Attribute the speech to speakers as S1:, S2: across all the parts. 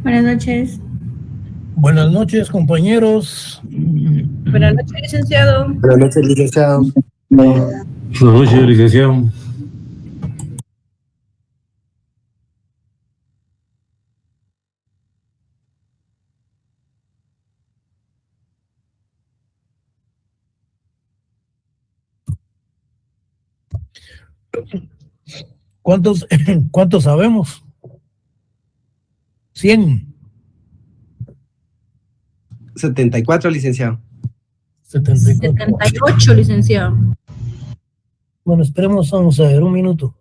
S1: Buenas noches.
S2: Buenas noches, compañeros.
S1: Buenas noches, licenciado.
S3: Buenas noches, licenciado.
S4: Buenas noches, licenciado.
S2: ¿Cuántos sabemos? 100.
S3: 74, licenciado.
S2: 74.
S1: 78, licenciado.
S2: Bueno, esperemos, vamos a ver un minuto.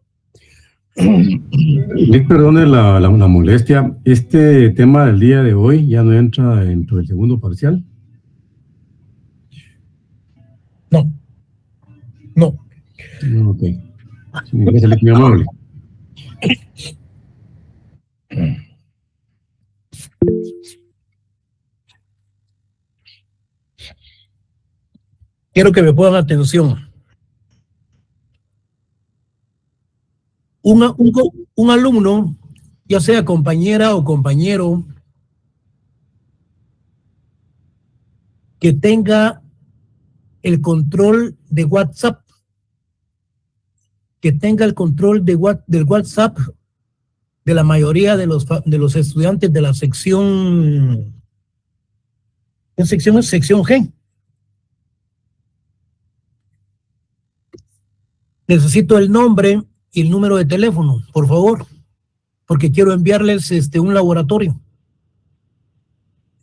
S4: Perdone la molestia. Este tema del día de hoy ya no entra dentro del segundo parcial.
S2: No.
S4: Ok. Gracias, muy amable.
S2: Quiero que me pongan atención. Un alumno, ya sea compañera o compañero, que tenga el control de WhatsApp, del WhatsApp de la mayoría de los estudiantes de la sección. ¿Qué sección es? Sección G. Necesito el nombre y el número de teléfono, por favor, porque quiero enviarles un laboratorio.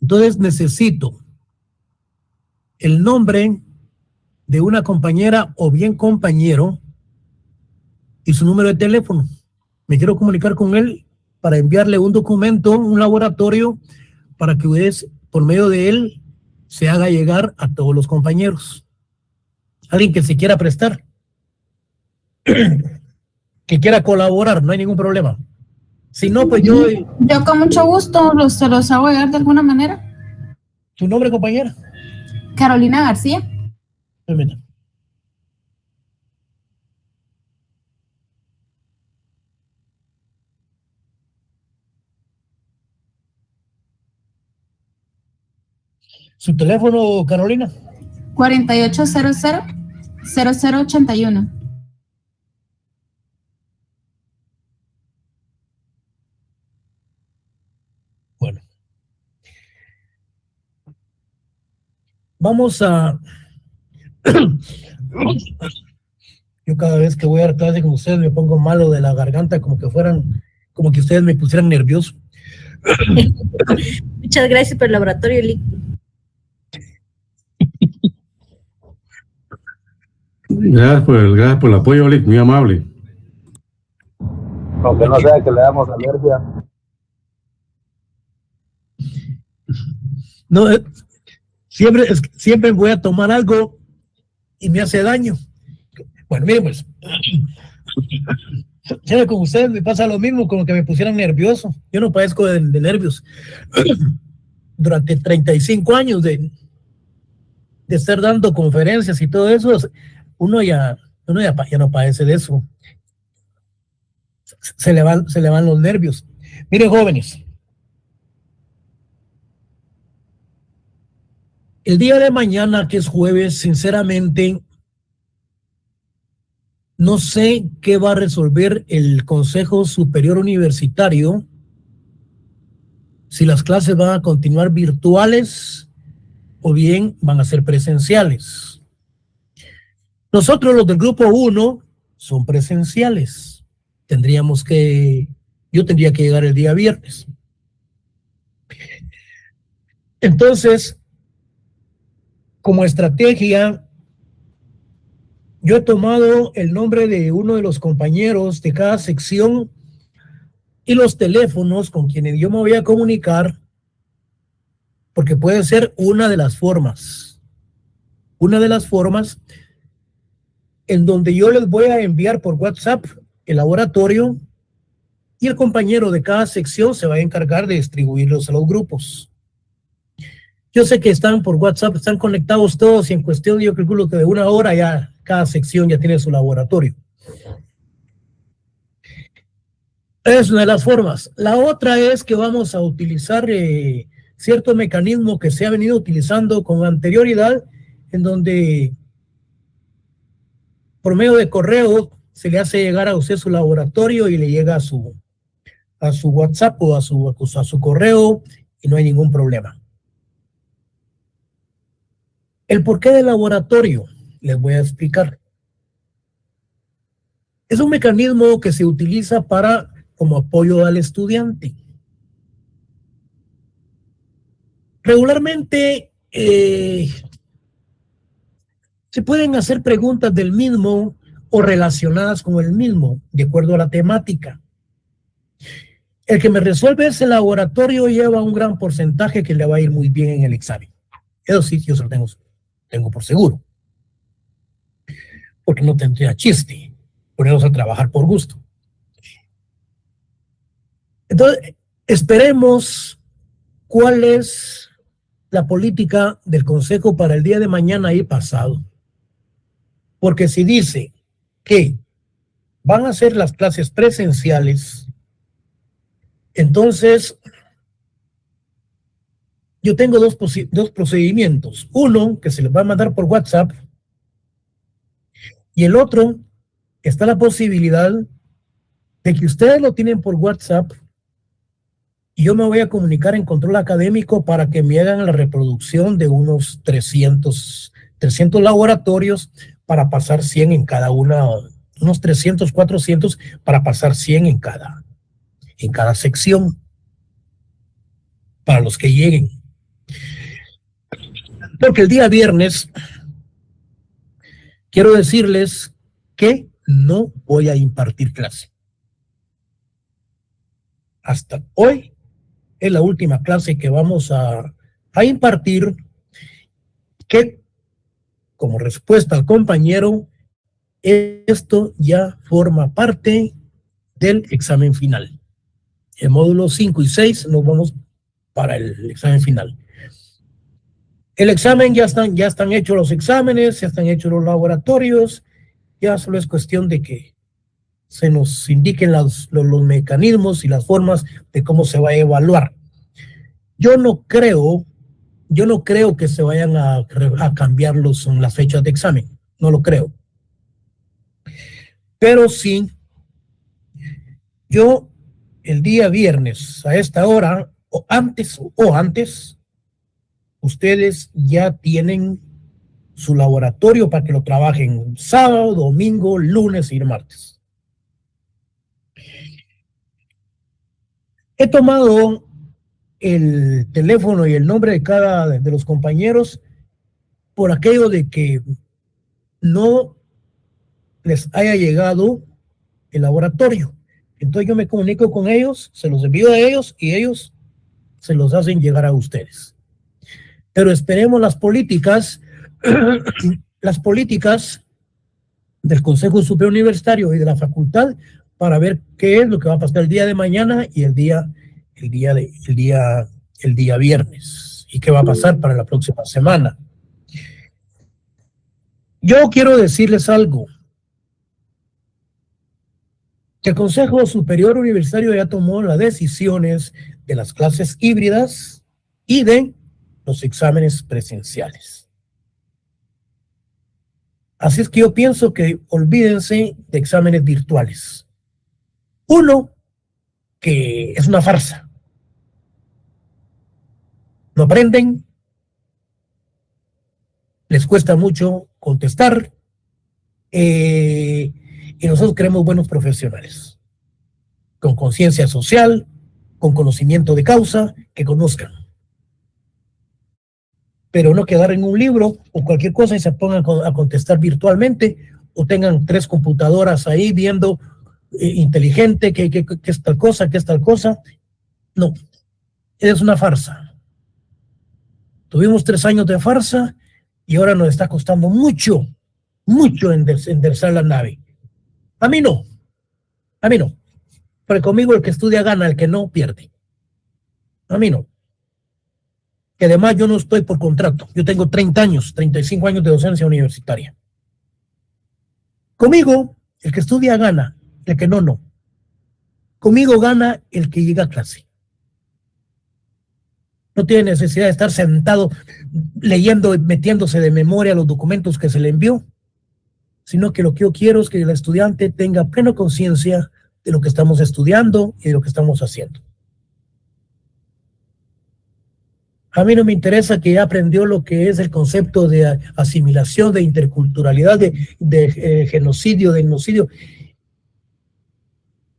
S2: Entonces necesito el nombre de una compañera o bien compañero y su número de teléfono. Me quiero comunicar con él para enviarle un documento, un laboratorio, para que ustedes, por medio de él, se haga llegar a todos los compañeros. Alguien que se quiera prestar, que quiera colaborar, no hay ningún problema. Si no, pues yo
S1: con mucho gusto se los hago llegar de alguna manera.
S2: ¿Su nombre, compañera?
S1: Carolina García.
S2: Permítame. ¿Su teléfono, Carolina?
S1: 4800-0081.
S2: Bueno. Vamos a... Yo cada vez que voy a dar clase con ustedes me pongo malo de la garganta, como que ustedes me pusieran nervioso.
S1: Muchas gracias por el laboratorio, Lick.
S4: Gracias por el apoyo, Lick, muy amable.
S5: Aunque no sea que le damos alergia.
S2: No, siempre voy a tomar algo y me hace daño. Bueno, miren pues, con ustedes me pasa lo mismo, como que me pusieran nervioso. Yo no padezco de nervios. Durante 35 años de estar dando conferencias y todo eso, uno ya no padece de eso. Se le van los nervios. Miren, jóvenes, el día de mañana, que es jueves, sinceramente, no sé qué va a resolver el Consejo Superior Universitario, si las clases van a continuar virtuales o bien van a ser presenciales. Nosotros, los del grupo 1, son presenciales. Yo tendría que llegar el día viernes. Entonces, como estrategia, yo he tomado el nombre de uno de los compañeros de cada sección y los teléfonos con quienes yo me voy a comunicar, porque puede ser una de las formas en donde yo les voy a enviar por WhatsApp el laboratorio y el compañero de cada sección se va a encargar de distribuirlos a los grupos. Yo sé que están por WhatsApp, están conectados todos y en cuestión, yo calculo que de 1 hora ya cada sección ya tiene su laboratorio. Es una de las formas. La otra es que vamos a utilizar cierto mecanismo que se ha venido utilizando con anterioridad, en donde por medio de correo se le hace llegar a usted su laboratorio y le llega a su WhatsApp o a su correo y no hay ningún problema. El porqué del laboratorio, les voy a explicar. Es un mecanismo que se utiliza como apoyo al estudiante. Regularmente se pueden hacer preguntas del mismo o relacionadas con el mismo, de acuerdo a la temática. El que me resuelve ese laboratorio lleva un gran porcentaje que le va a ir muy bien en el examen. Eso sí, yo se lo tengo por seguro. Porque no tendría chiste ponernos a trabajar por gusto. Entonces, esperemos cuál es la política del Consejo para el día de mañana y pasado. Porque si dice que van a ser las clases presenciales, entonces yo tengo dos procedimientos. Uno, que se les va a mandar por WhatsApp, y el otro, está la posibilidad de que ustedes lo tienen por WhatsApp y yo me voy a comunicar en control académico para que me hagan la reproducción de unos 300 laboratorios para pasar 100 en cada una, unos 300, 400 para pasar 100 en cada sección, para los que lleguen. Porque el día viernes quiero decirles que no voy a impartir clase. Hasta hoy es la última clase que vamos a impartir, que como respuesta al compañero, esto ya forma parte del examen final. En módulos 5 y 6 nos vamos para el examen final. El examen ya están hechos los exámenes, ya están hechos los laboratorios, ya solo es cuestión de que se nos indiquen los mecanismos y las formas de cómo se va a evaluar. Yo no creo que se vayan a cambiar las fechas de examen, no lo creo. Pero sí, yo el día viernes a esta hora, o antes, ustedes ya tienen su laboratorio para que lo trabajen sábado, domingo, lunes y martes. He tomado el teléfono y el nombre de cada de los compañeros por aquello de que no les haya llegado el laboratorio. Entonces yo me comunico con ellos, se los envío a ellos y ellos se los hacen llegar a ustedes. Pero esperemos las políticas del Consejo Superior Universitario y de la facultad para ver qué es lo que va a pasar el día de mañana y el día viernes, y qué va a pasar para la próxima semana. Yo quiero decirles algo. El Consejo Superior Universitario ya tomó las decisiones de las clases híbridas y de los exámenes presenciales. Así es que yo pienso que olvídense de exámenes virtuales. Uno, que es una farsa. No aprenden, les cuesta mucho contestar, y nosotros queremos buenos profesionales, con conciencia social, con conocimiento de causa, que conozcan. Pero no quedar en un libro o cualquier cosa y se pongan a contestar virtualmente, o tengan 3 computadoras ahí viendo inteligente, que es tal cosa, que es tal cosa. No, es una farsa. Tuvimos 3 años de farsa y ahora nos está costando mucho enderezar la nave. A mí no. Porque conmigo el que estudia gana, el que no pierde. A mí no. Que además yo no estoy por contrato. Yo tengo 35 años de docencia universitaria. Conmigo, el que estudia gana, el que no. Conmigo gana el que llega a clase. No tiene necesidad de estar sentado leyendo, metiéndose de memoria los documentos que se le envió, sino que lo que yo quiero es que el estudiante tenga plena conciencia de lo que estamos estudiando y de lo que estamos haciendo. A mí no me interesa que ya aprendió lo que es el concepto de asimilación, de interculturalidad, de genocidio, de etnocidio.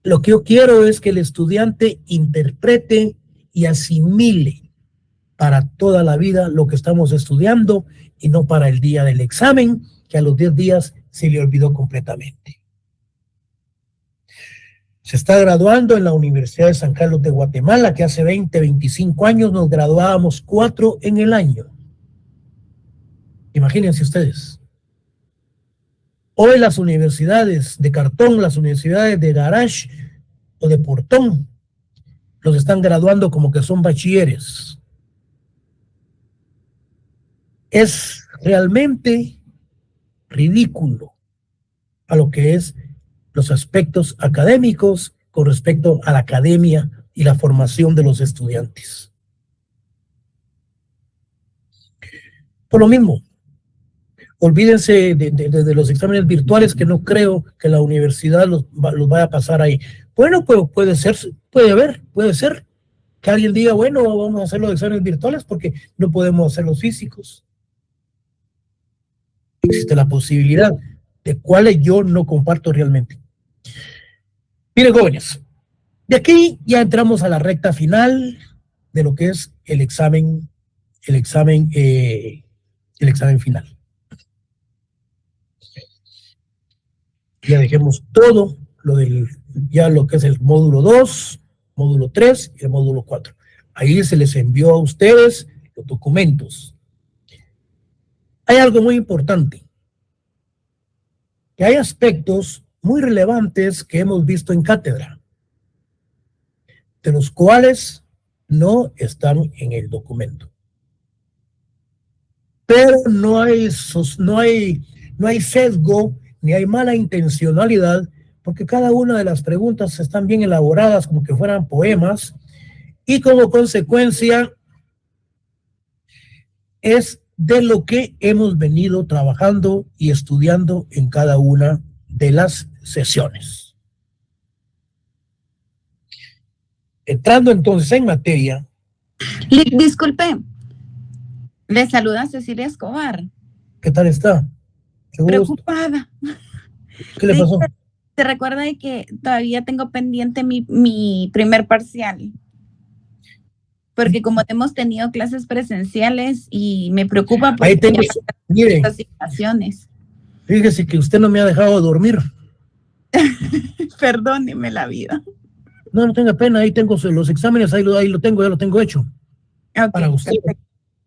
S2: Lo que yo quiero es que el estudiante interprete y asimile para toda la vida lo que estamos estudiando y no para el día del examen, que a los 10 días se le olvidó completamente. Se está graduando en la Universidad de San Carlos de Guatemala, que hace 20, 25 años nos graduábamos 4 en el año. Imagínense ustedes. Hoy las universidades de cartón, las universidades de garage o de portón, los están graduando como que son bachilleres. Es realmente ridículo a lo que es los aspectos académicos con respecto a la academia y la formación de los estudiantes. Por lo mismo, olvídense de los exámenes virtuales, que no creo que la universidad los vaya a pasar ahí. Bueno, pues puede ser que alguien diga, bueno, vamos a hacer los exámenes virtuales porque no podemos hacer los físicos. Existe la posibilidad, de cuales yo no comparto realmente. Miren, jóvenes, de aquí ya entramos a la recta final de lo que es el examen final. Ya dejemos todo ya lo que es el módulo 2, módulo 3 y el módulo 4. Ahí se les envió a ustedes los documentos. Hay algo muy importante, que hay aspectos muy relevantes que hemos visto en cátedra, de los cuales no están en el documento. Pero no hay sesgo, ni hay mala intencionalidad, porque cada una de las preguntas están bien elaboradas como que fueran poemas, y como consecuencia es de lo que hemos venido trabajando y estudiando en cada una de las sesiones. Entrando entonces en materia.
S1: Disculpe, le saluda Cecilia Escobar.
S2: ¿Qué tal está? Qué gusto.
S1: Preocupada.
S2: ¿Qué le pasó?
S1: ¿Se recuerda de que todavía tengo pendiente mi primer parcial? Porque como hemos tenido clases presenciales y me preocupa por
S2: ahí tengo, mire,
S1: las asignaciones.
S2: Fíjese que usted no me ha dejado dormir.
S1: Perdóneme la vida.
S2: No tenga pena, ahí tengo los exámenes, ahí lo tengo, ya lo tengo hecho.
S1: Okay,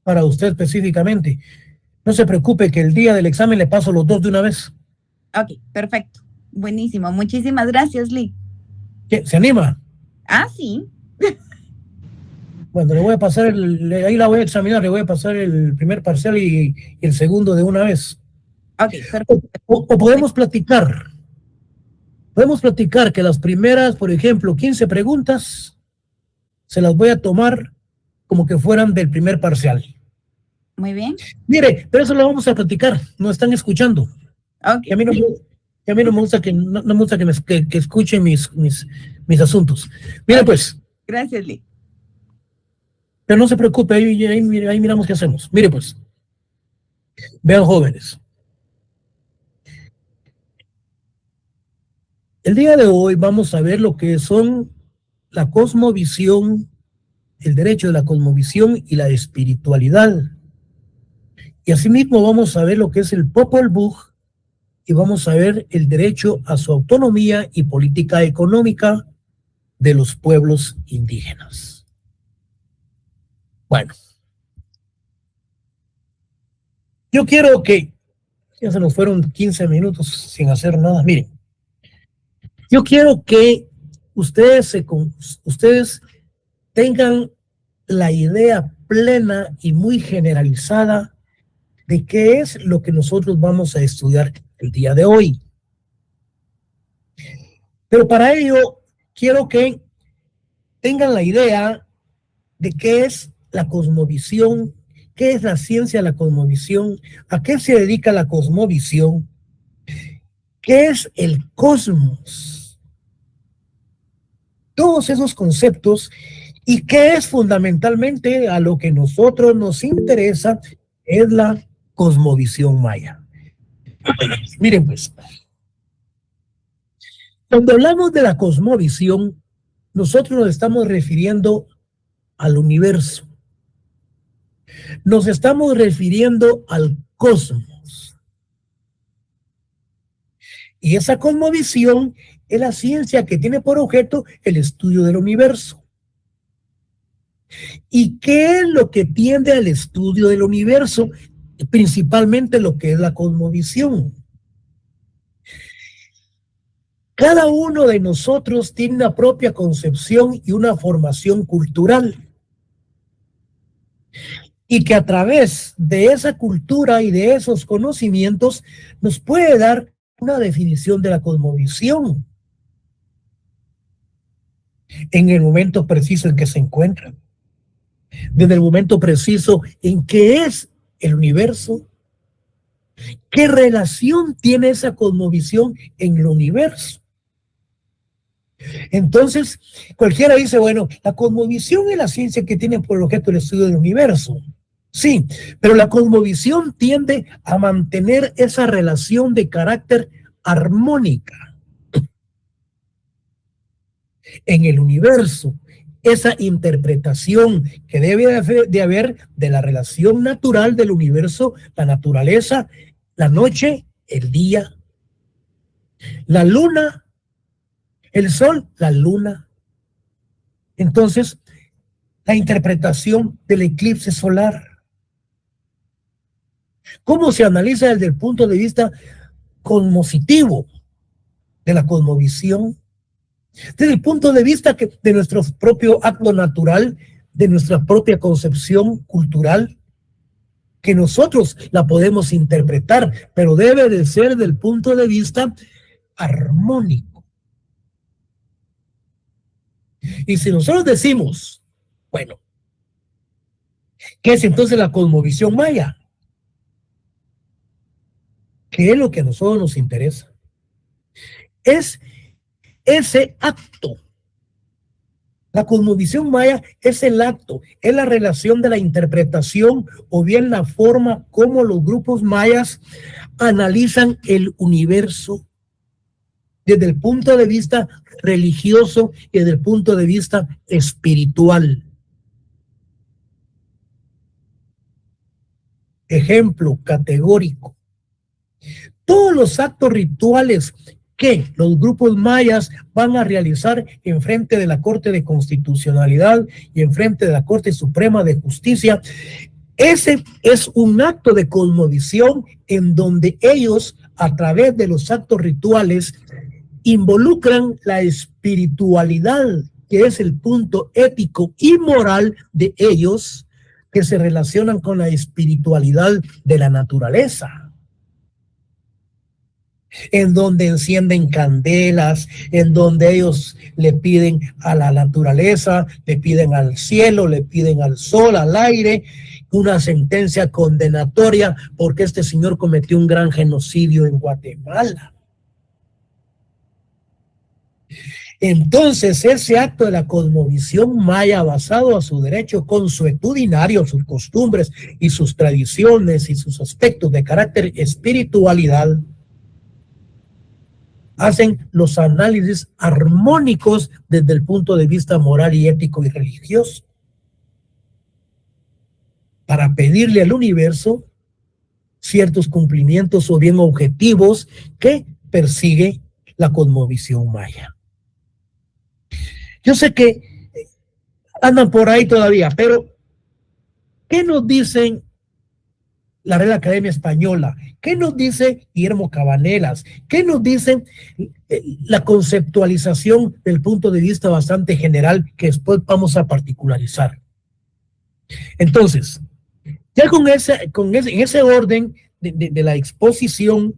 S2: para usted específicamente. No se preocupe que el día del examen le paso los 2 de una vez.
S1: Ok, perfecto. Buenísimo. Muchísimas gracias, Lee.
S2: ¿Qué? ¿Se anima?
S1: Ah, sí.
S2: Bueno, le voy a pasar ahí la voy a examinar, le voy a pasar el primer parcial y el segundo de una vez.
S1: Ok, perfecto.
S2: O podemos platicar. Podemos platicar que las primeras, por ejemplo, 15 preguntas, se las voy a tomar como que fueran del primer parcial.
S1: Muy bien.
S2: Mire, pero eso lo vamos a platicar, nos están escuchando.
S1: Okay.
S2: A mí no me gusta que escuchen mis asuntos. Mire, pues.
S1: Gracias, Lee.
S2: Pero no se preocupe, ahí miramos qué hacemos. Mire, pues. Vean, jóvenes. El día de hoy vamos a ver lo que son la cosmovisión, el derecho de la cosmovisión y la espiritualidad. Y asimismo vamos a ver lo que es el Popol Vuh y vamos a ver el derecho a su autonomía y política económica de los pueblos indígenas. Bueno, yo quiero que, ya se nos fueron 15 minutos sin hacer nada, miren, yo quiero que ustedes tengan la idea plena y muy generalizada de qué es lo que nosotros vamos a estudiar el día de hoy. Pero para ello quiero que tengan la idea de qué es la cosmovisión, qué es la ciencia de la cosmovisión, a qué se dedica la cosmovisión, qué es el cosmos, todos esos conceptos, y qué es fundamentalmente a lo que nosotros nos interesa, es la cosmovisión maya. Miren pues, cuando hablamos de la cosmovisión, nosotros nos estamos refiriendo al universo. Nos estamos refiriendo al cosmos. Y esa cosmovisión es la ciencia que tiene por objeto el estudio del universo. ¿Y qué es lo que tiende al estudio del universo? Principalmente lo que es la cosmovisión. Cada uno de nosotros tiene una propia concepción y una formación cultural. Y que a través de esa cultura y de esos conocimientos nos puede dar una definición de la cosmovisión en el momento preciso en que se encuentra. Desde el momento preciso en que es el universo, qué relación tiene esa cosmovisión en el universo. Entonces, cualquiera dice, bueno, la cosmovisión es la ciencia que tiene por objeto el estudio del universo. Sí, pero la cosmovisión tiende a mantener esa relación de carácter armónica en el universo, esa interpretación que debe de haber de la relación natural del universo, la naturaleza, la noche, el día, la luna, el sol, la luna. Entonces, la interpretación del eclipse solar. ¿Cómo se analiza desde el punto de vista cosmositivo de la cosmovisión? Desde el punto de vista de nuestro propio acto natural, de nuestra propia concepción cultural, que nosotros la podemos interpretar, pero debe de ser del punto de vista armónico. Y si nosotros decimos, bueno, ¿qué es entonces la cosmovisión maya? ¿Qué es lo que a nosotros nos interesa? Es ese acto. La cosmovisión maya es el acto, es la relación de la interpretación o bien la forma como los grupos mayas analizan el universo desde el punto de vista religioso y desde el punto de vista espiritual. Ejemplo categórico. Todos los actos rituales que los grupos mayas van a realizar en frente de la Corte de Constitucionalidad y en frente de la Corte Suprema de Justicia, ese es un acto de cosmovisión en donde ellos, a través de los actos rituales, involucran la espiritualidad, que es el punto ético y moral de ellos, que se relacionan con la espiritualidad de la naturaleza, en donde encienden candelas, en donde ellos le piden a la naturaleza, le piden al cielo, le piden al sol, al aire, una sentencia condenatoria porque este señor cometió un gran genocidio en Guatemala. Entonces, ese acto de la cosmovisión maya basado a su derecho consuetudinario, sus costumbres y sus tradiciones y sus aspectos de carácter espiritualidad, hacen los análisis armónicos desde el punto de vista moral y ético y religioso para pedirle al universo ciertos cumplimientos o bien objetivos que persigue la cosmovisión maya. Yo sé que andan por ahí todavía, pero ¿qué nos dicen la Real Academia Española? ¿Qué nos dice Guillermo Cabanelas? ¿Qué nos dice la conceptualización del punto de vista bastante general que después vamos a particularizar? Entonces, ya en ese orden de la exposición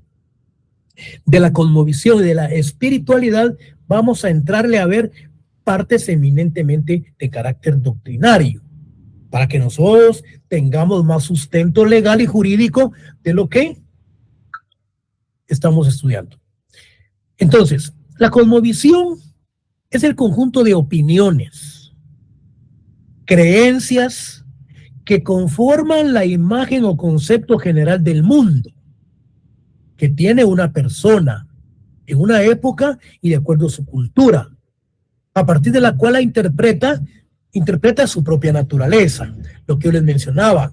S2: de la cosmovisión y de la espiritualidad, vamos a entrarle a ver partes eminentemente de carácter doctrinario, para que nosotros tengamos más sustento legal y jurídico de lo que estamos estudiando. Entonces, la cosmovisión es el conjunto de opiniones, creencias que conforman la imagen o concepto general del mundo que tiene una persona en una época y de acuerdo a su cultura, a partir de la cual la interpreta su propia naturaleza. Lo que yo les mencionaba,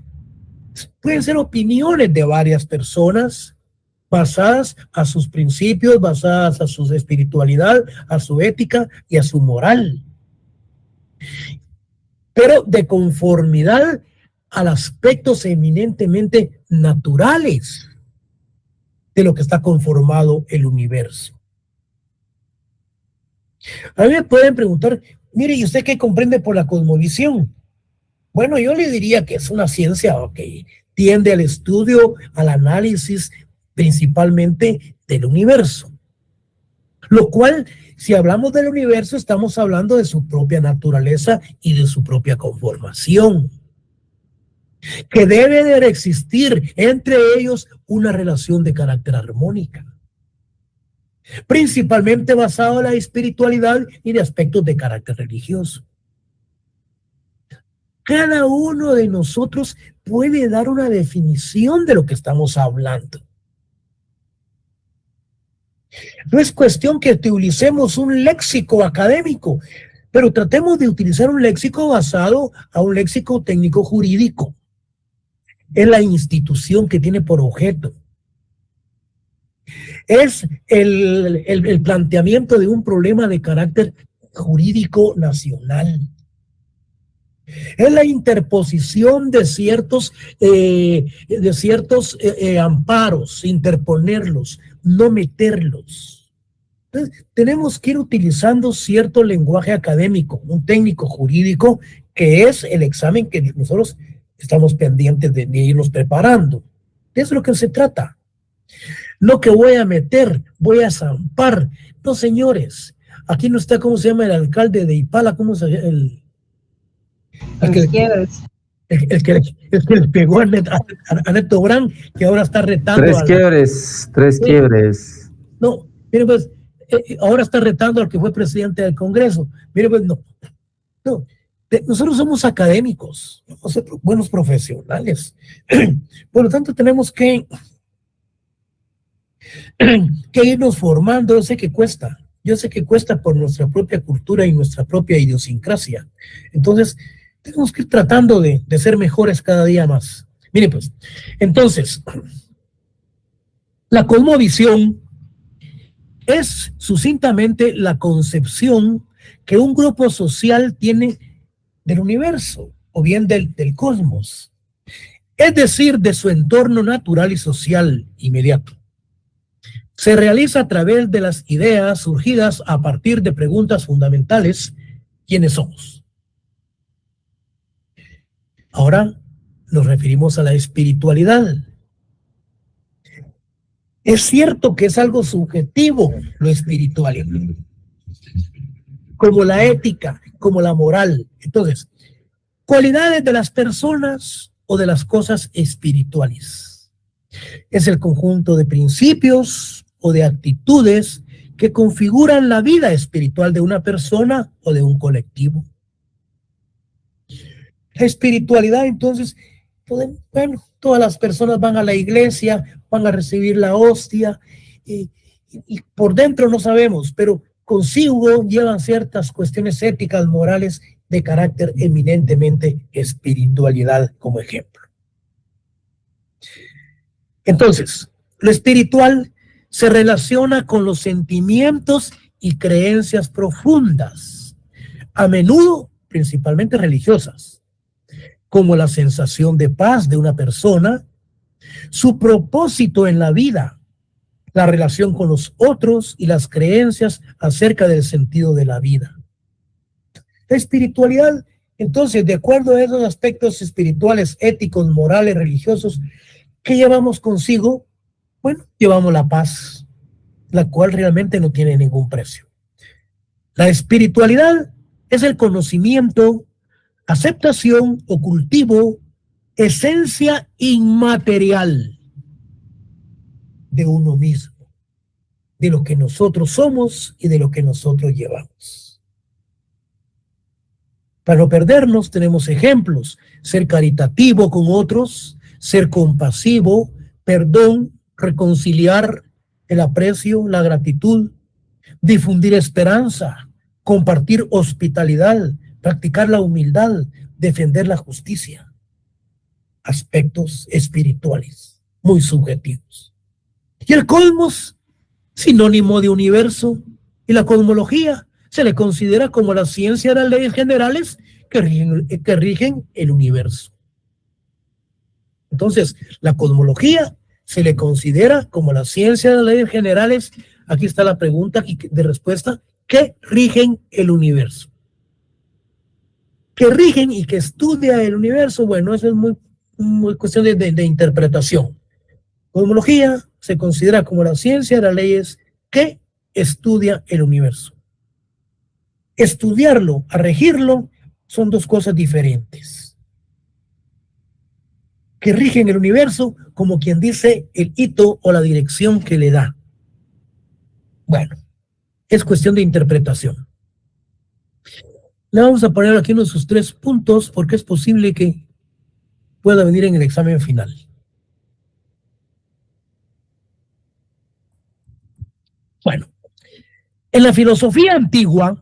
S2: pueden ser opiniones de varias personas basadas a sus principios, basadas a su espiritualidad, a su ética y a su moral, pero de conformidad a aspectos eminentemente naturales de lo que está conformado el universo. A mí me pueden preguntar, mire, ¿y usted qué comprende por la cosmovisión? Bueno, yo le diría que es una ciencia que tiende al estudio, al análisis principalmente del universo. Lo cual, si hablamos del universo, estamos hablando de su propia naturaleza y de su propia conformación. Que debe de existir entre ellos una relación de carácter armónica, principalmente basado en la espiritualidad y de aspectos de carácter religioso. Cada uno de nosotros puede dar una definición de lo que estamos hablando. No es cuestión que utilicemos un léxico académico, pero tratemos de utilizar un léxico basado a un léxico técnico jurídico. Es la institución que tiene por objeto. Es el planteamiento de un problema de carácter jurídico nacional. Es la interposición de ciertos amparos, interponerlos, no meterlos. Entonces, tenemos que ir utilizando cierto lenguaje académico, un técnico jurídico, que es el examen que nosotros estamos pendientes de irnos preparando. De eso es lo que se trata. No que voy a meter, voy a zampar. No, señores. Aquí no está, ¿cómo se llama el alcalde de Ipala? ¿Cómo se llama? El que le pegó a Neto Brand, que ahora está retando.
S5: Tres quiebres.
S2: No, mire pues, ahora está retando al que fue presidente del Congreso. Mire pues, no. Nosotros somos académicos, somos buenos profesionales. Por lo tanto, tenemos que irnos formando. Yo sé que cuesta por nuestra propia cultura y nuestra propia idiosincrasia. Entonces, tenemos que ir tratando de ser mejores cada día más. Mire pues, entonces, la cosmovisión es sucintamente la concepción que un grupo social tiene del universo o bien del cosmos, es decir, de su entorno natural y social inmediato. Se realiza a través de las ideas surgidas a partir de preguntas fundamentales: ¿quiénes somos? Ahora nos referimos a la espiritualidad. Es cierto que es algo subjetivo lo espiritual, como la ética, como la moral. Entonces, cualidades de las personas o de las cosas espirituales. Es el conjunto de principios o de actitudes que configuran la vida espiritual de una persona o de un colectivo. La espiritualidad, entonces, bueno, todas las personas van a la iglesia, van a recibir la hostia, y por dentro no sabemos, pero consigo llevan ciertas cuestiones éticas, morales, de carácter eminentemente espiritualidad como ejemplo. Entonces, lo espiritual se relaciona con los sentimientos y creencias profundas, a menudo principalmente religiosas, como la sensación de paz de una persona, su propósito en la vida, la relación con los otros y las creencias acerca del sentido de la vida. La espiritualidad, entonces, de acuerdo a esos aspectos espirituales, éticos, morales, religiosos, ¿qué llevamos consigo? Bueno, llevamos la paz, la cual realmente no tiene ningún precio. La espiritualidad es el conocimiento, aceptación o cultivo, esencia inmaterial de uno mismo, de lo que nosotros somos y de lo que nosotros llevamos. Para no perdernos, tenemos ejemplos: ser caritativo con otros, ser compasivo, perdón, reconciliar, el aprecio, la gratitud, difundir esperanza, compartir hospitalidad, practicar la humildad, defender la justicia. Aspectos espirituales muy subjetivos. Y el cosmos, sinónimo de universo, y la cosmología se le considera como la ciencia de las leyes generales que rigen el universo. Entonces, la cosmología se le considera como la ciencia de las leyes generales. Aquí está la pregunta de respuesta: ¿qué rigen el universo? ¿Qué rigen y qué estudia el universo? Bueno, eso es muy cuestión de interpretación. Cosmología se considera como la ciencia de las leyes que estudia el universo. Estudiarlo, a regirlo, son dos cosas diferentes. Que rigen el universo, como quien dice el hito o la dirección que le da. Bueno, es cuestión de interpretación. Le vamos a poner aquí uno de sus 3 puntos porque es posible que pueda venir en el examen final. Bueno, en la filosofía antigua,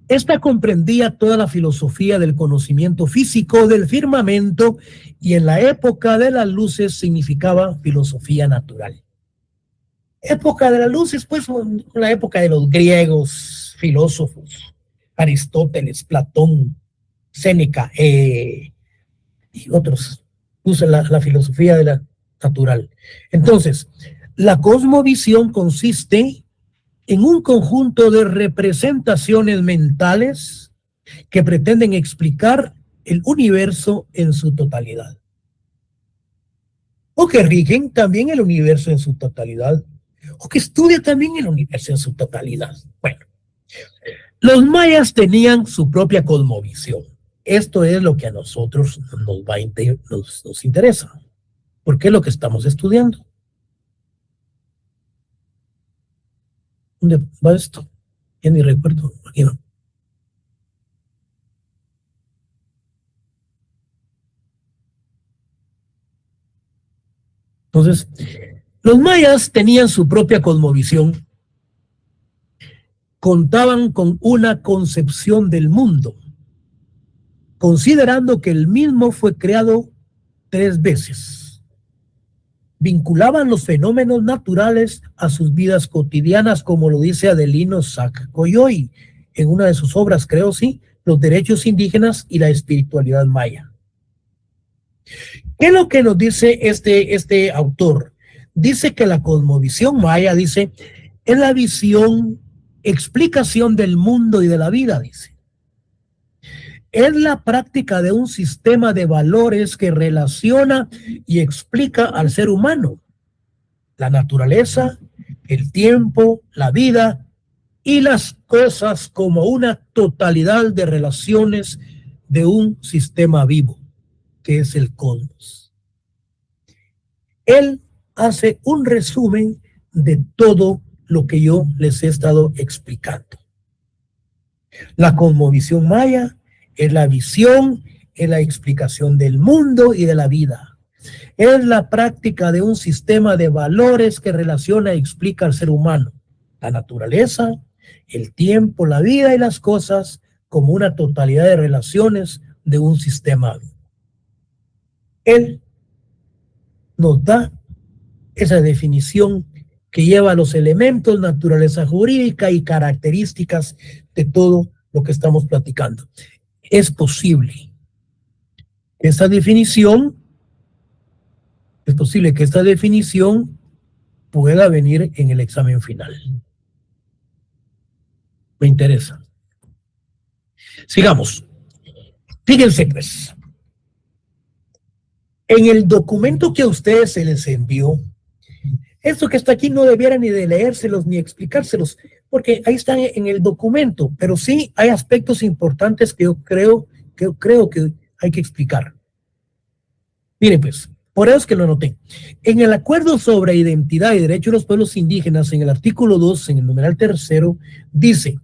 S2: esta comprendía toda la filosofía del conocimiento físico del firmamento, y en la época de las luces significaba filosofía natural. Época de las luces, pues, la época de los griegos, filósofos, Aristóteles, Platón, Séneca, y otros usan la filosofía de la natural. Entonces, la cosmovisión consiste en un conjunto de representaciones mentales que pretenden explicar el universo en su totalidad, o que rigen también el universo en su totalidad, o que estudian también el universo en su totalidad. Bueno, los mayas tenían su propia cosmovisión. Esto es lo que a nosotros nos interesa, porque es lo que estamos estudiando. ¿Dónde va esto? Ya ni recuerdo. Aquí no. Entonces, los mayas tenían su propia cosmovisión. Contaban con una concepción del mundo, considerando que el mismo fue creado 3 veces. Vinculaban los fenómenos naturales a sus vidas cotidianas, como lo dice Adelino Sac-Coyoy en una de sus obras, creo, sí, Los derechos indígenas y la espiritualidad maya. ¿Qué es lo que nos dice este autor? Dice que la cosmovisión maya, dice, es la visión, explicación del mundo y de la vida, dice. Es la práctica de un sistema de valores que relaciona y explica al ser humano, la naturaleza, el tiempo, la vida y las cosas como una totalidad de relaciones de un sistema vivo, que es el cosmos. Él hace un resumen de todo lo que yo les he estado explicando. La cosmovisión maya es la visión, es la explicación del mundo y de la vida. Es la práctica de un sistema de valores que relaciona y explica al ser humano, la naturaleza, el tiempo, la vida y las cosas como una totalidad de relaciones de un sistema. Él nos da esa definición que lleva los elementos, naturaleza jurídica y características de todo lo que estamos platicando. Es posible que esta definición pueda venir en el examen final. Me interesa. Sigamos. Fíjense, pues. En el documento que a ustedes se les envió, esto que está aquí no debiera ni de leérselos ni explicárselos, porque ahí están en el documento, pero sí hay aspectos importantes que yo creo que hay que explicar. Miren pues, por eso es que lo anoté. En el acuerdo sobre identidad y derechos de los pueblos indígenas, en el artículo 2, en el numeral 3, dice,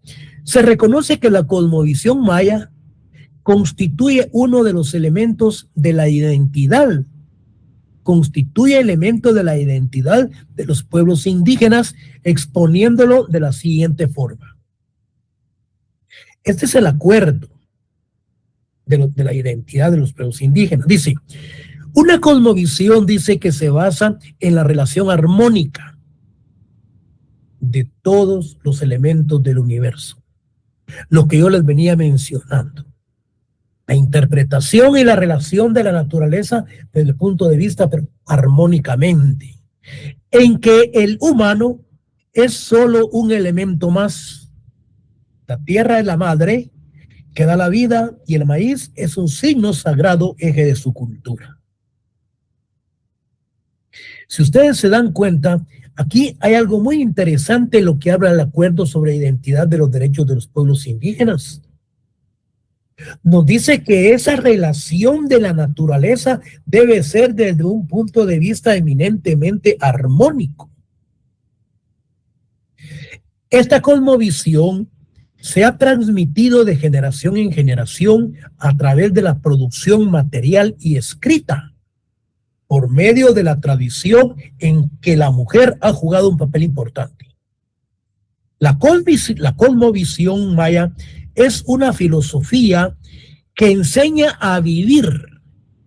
S2: se reconoce que la cosmovisión maya constituye uno de los elementos de la identidad, constituye elemento de la identidad de los pueblos indígenas, exponiéndolo de la siguiente forma. Este es el acuerdo de la identidad de los pueblos indígenas. Dice, una cosmovisión dice que se basa en la relación armónica de todos los elementos del universo. Lo que yo les venía mencionando. La interpretación y la relación de la naturaleza desde el punto de vista pero armónicamente. En que el humano es solo un elemento más. La tierra es la madre que da la vida y el maíz es un signo sagrado eje de su cultura. Si ustedes se dan cuenta, aquí hay algo muy interesante en lo que habla el acuerdo sobre identidad de los derechos de los pueblos indígenas. Nos dice que esa relación de la naturaleza debe ser desde un punto de vista eminentemente armónico. Esta cosmovisión se ha transmitido de generación en generación a través de la producción material y escrita, por medio de la tradición en que la mujer ha jugado un papel importante. La cosmovisión maya es una filosofía que enseña a vivir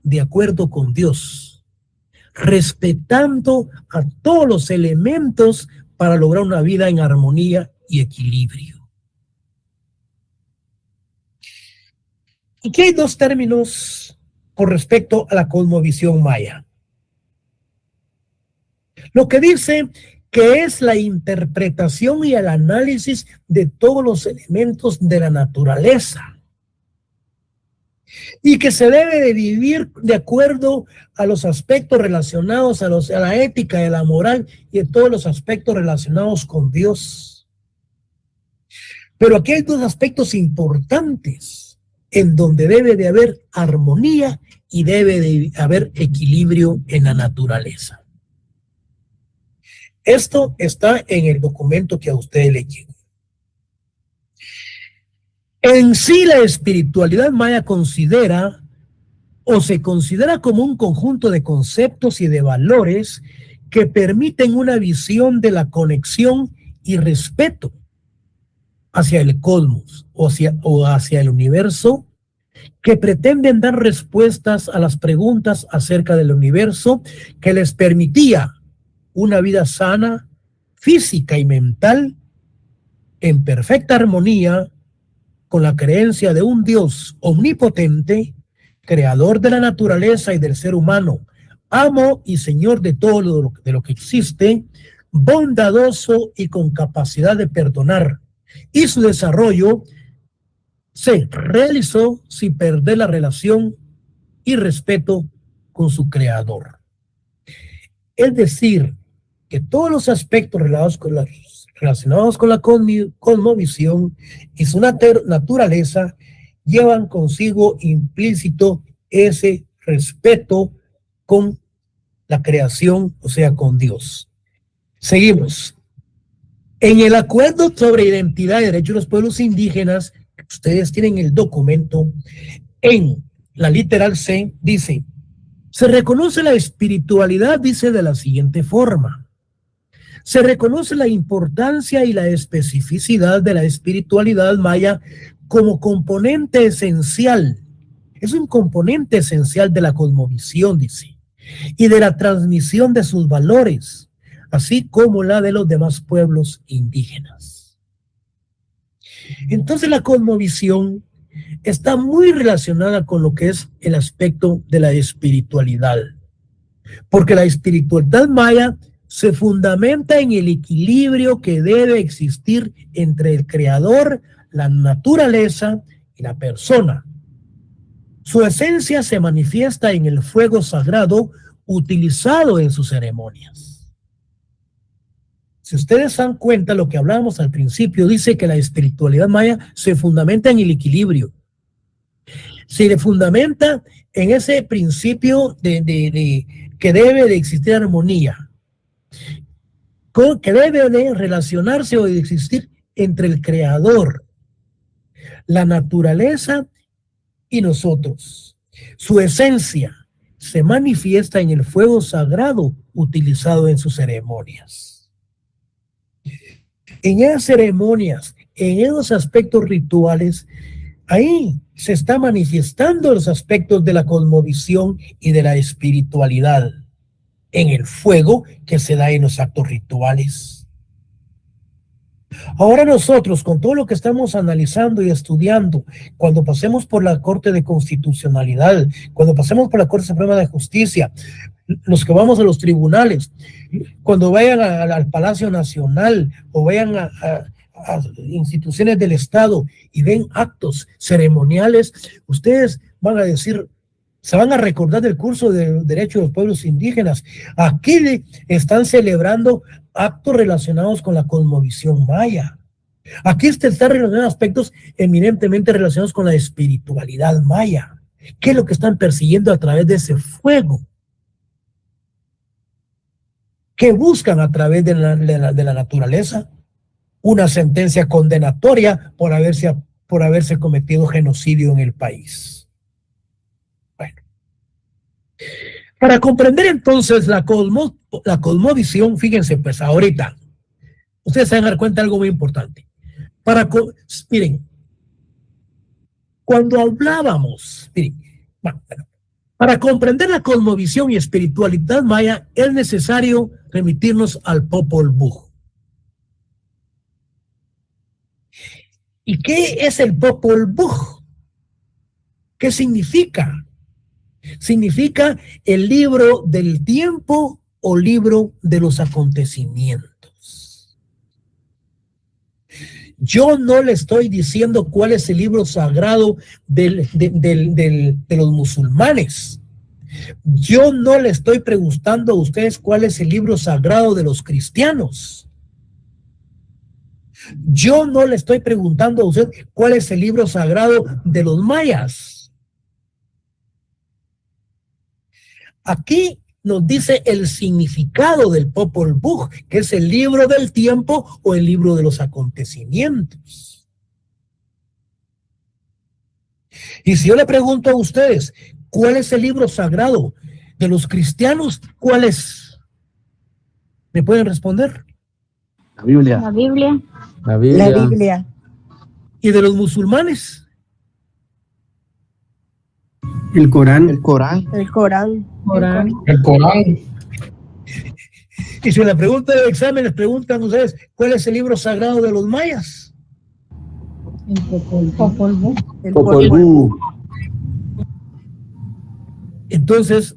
S2: de acuerdo con Dios, respetando a todos los elementos para lograr una vida en armonía y equilibrio. Aquí hay dos términos con respecto a la cosmovisión maya. Lo que dice que es la interpretación y el análisis de todos los elementos de la naturaleza y que se debe de vivir de acuerdo a los aspectos relacionados a la ética y a la moral y a todos los aspectos relacionados con Dios. Pero aquí hay dos aspectos importantes en donde debe de haber armonía y debe de haber equilibrio en la naturaleza. Esto está en el documento que a ustedes le llegó. En sí, la espiritualidad maya considera o se considera como un conjunto de conceptos y de valores que permiten una visión de la conexión y respeto hacia el cosmos o hacia el universo, que pretenden dar respuestas a las preguntas acerca del universo que les permitía una vida sana, física y mental, en perfecta armonía con la creencia de un Dios omnipotente, creador de la naturaleza y del ser humano, amo y señor de todo lo que existe, bondadoso y con capacidad de perdonar. Y su desarrollo se realizó sin perder la relación y respeto con su creador. Es decir, que todos los aspectos relacionados con la cosmovisión y su naturaleza llevan consigo implícito ese respeto con la creación, o sea, con Dios. Seguimos. En el acuerdo sobre identidad y derechos de los pueblos indígenas, ustedes tienen el documento, en la literal C, dice, se reconoce la espiritualidad, dice de la siguiente forma. Se reconoce la importancia y la especificidad de la espiritualidad maya como componente esencial. Es un componente esencial de la cosmovisión, dice, y de la transmisión de sus valores, así como la de los demás pueblos indígenas. Entonces la cosmovisión está muy relacionada con lo que es el aspecto de la espiritualidad, porque la espiritualidad maya se fundamenta en el equilibrio que debe existir entre el creador, la naturaleza y la persona. Su esencia se manifiesta en el fuego sagrado utilizado en sus ceremonias. Si ustedes se dan cuenta, lo que hablábamos al principio dice que la espiritualidad maya se fundamenta en el equilibrio. Se fundamenta en ese principio que debe de existir armonía, que debe de relacionarse o de existir entre el creador, la naturaleza y nosotros. Su esencia se manifiesta en el fuego sagrado utilizado en sus ceremonias. En esas ceremonias, en esos aspectos rituales, ahí se está manifestando los aspectos de la cosmovisión y de la espiritualidad en el fuego que se da en los actos rituales. Ahora nosotros, con todo lo que estamos analizando y estudiando, cuando pasemos por la Corte de Constitucionalidad, cuando pasemos por la Corte Suprema de Justicia, los que vamos a los tribunales, cuando vayan al Palacio Nacional o vayan a instituciones del Estado y ven actos ceremoniales, ustedes van a decir, se van a recordar del curso de Derecho de los Pueblos Indígenas. Aquí están celebrando actos relacionados con la cosmovisión maya. Aquí están relacionando aspectos eminentemente relacionados con la espiritualidad maya. ¿Qué es lo que están persiguiendo a través de ese fuego? ¿Qué buscan a través de la naturaleza? Una sentencia condenatoria por haberse cometido genocidio en el país. Bueno, para comprender entonces la cosmovisión, fíjense pues ahorita, ustedes se van a dar cuenta de algo muy importante. Miren, cuando hablábamos, miren, para comprender la cosmovisión y espiritualidad maya es necesario remitirnos al Popol Vuh. ¿Y qué es el Popol Vuh? ¿Qué significa? Significa el libro del tiempo o libro de los acontecimientos. Yo no le estoy diciendo cuál es el libro sagrado de los musulmanes. Yo no le estoy preguntando a ustedes cuál es el libro sagrado de los cristianos. Yo no le estoy preguntando a usted cuál es el libro sagrado de los mayas. Aquí nos dice el significado del Popol Vuh, que es el libro del tiempo o el libro de los acontecimientos. Y si yo le pregunto a ustedes, ¿cuál es el libro sagrado de los cristianos? ¿Cuál es? ¿Me pueden responder?
S5: La Biblia.
S6: La Biblia.
S5: La Biblia.
S7: La Biblia.
S2: ¿Y de los musulmanes?
S3: El Corán.
S7: El Corán.
S6: El Corán.
S7: El Corán.
S2: Y si en la pregunta del examen les preguntan a ustedes, ¿cuál es el libro sagrado de los mayas?
S6: El Popol Vuh.
S7: El
S5: Popol Vuh.
S2: Entonces,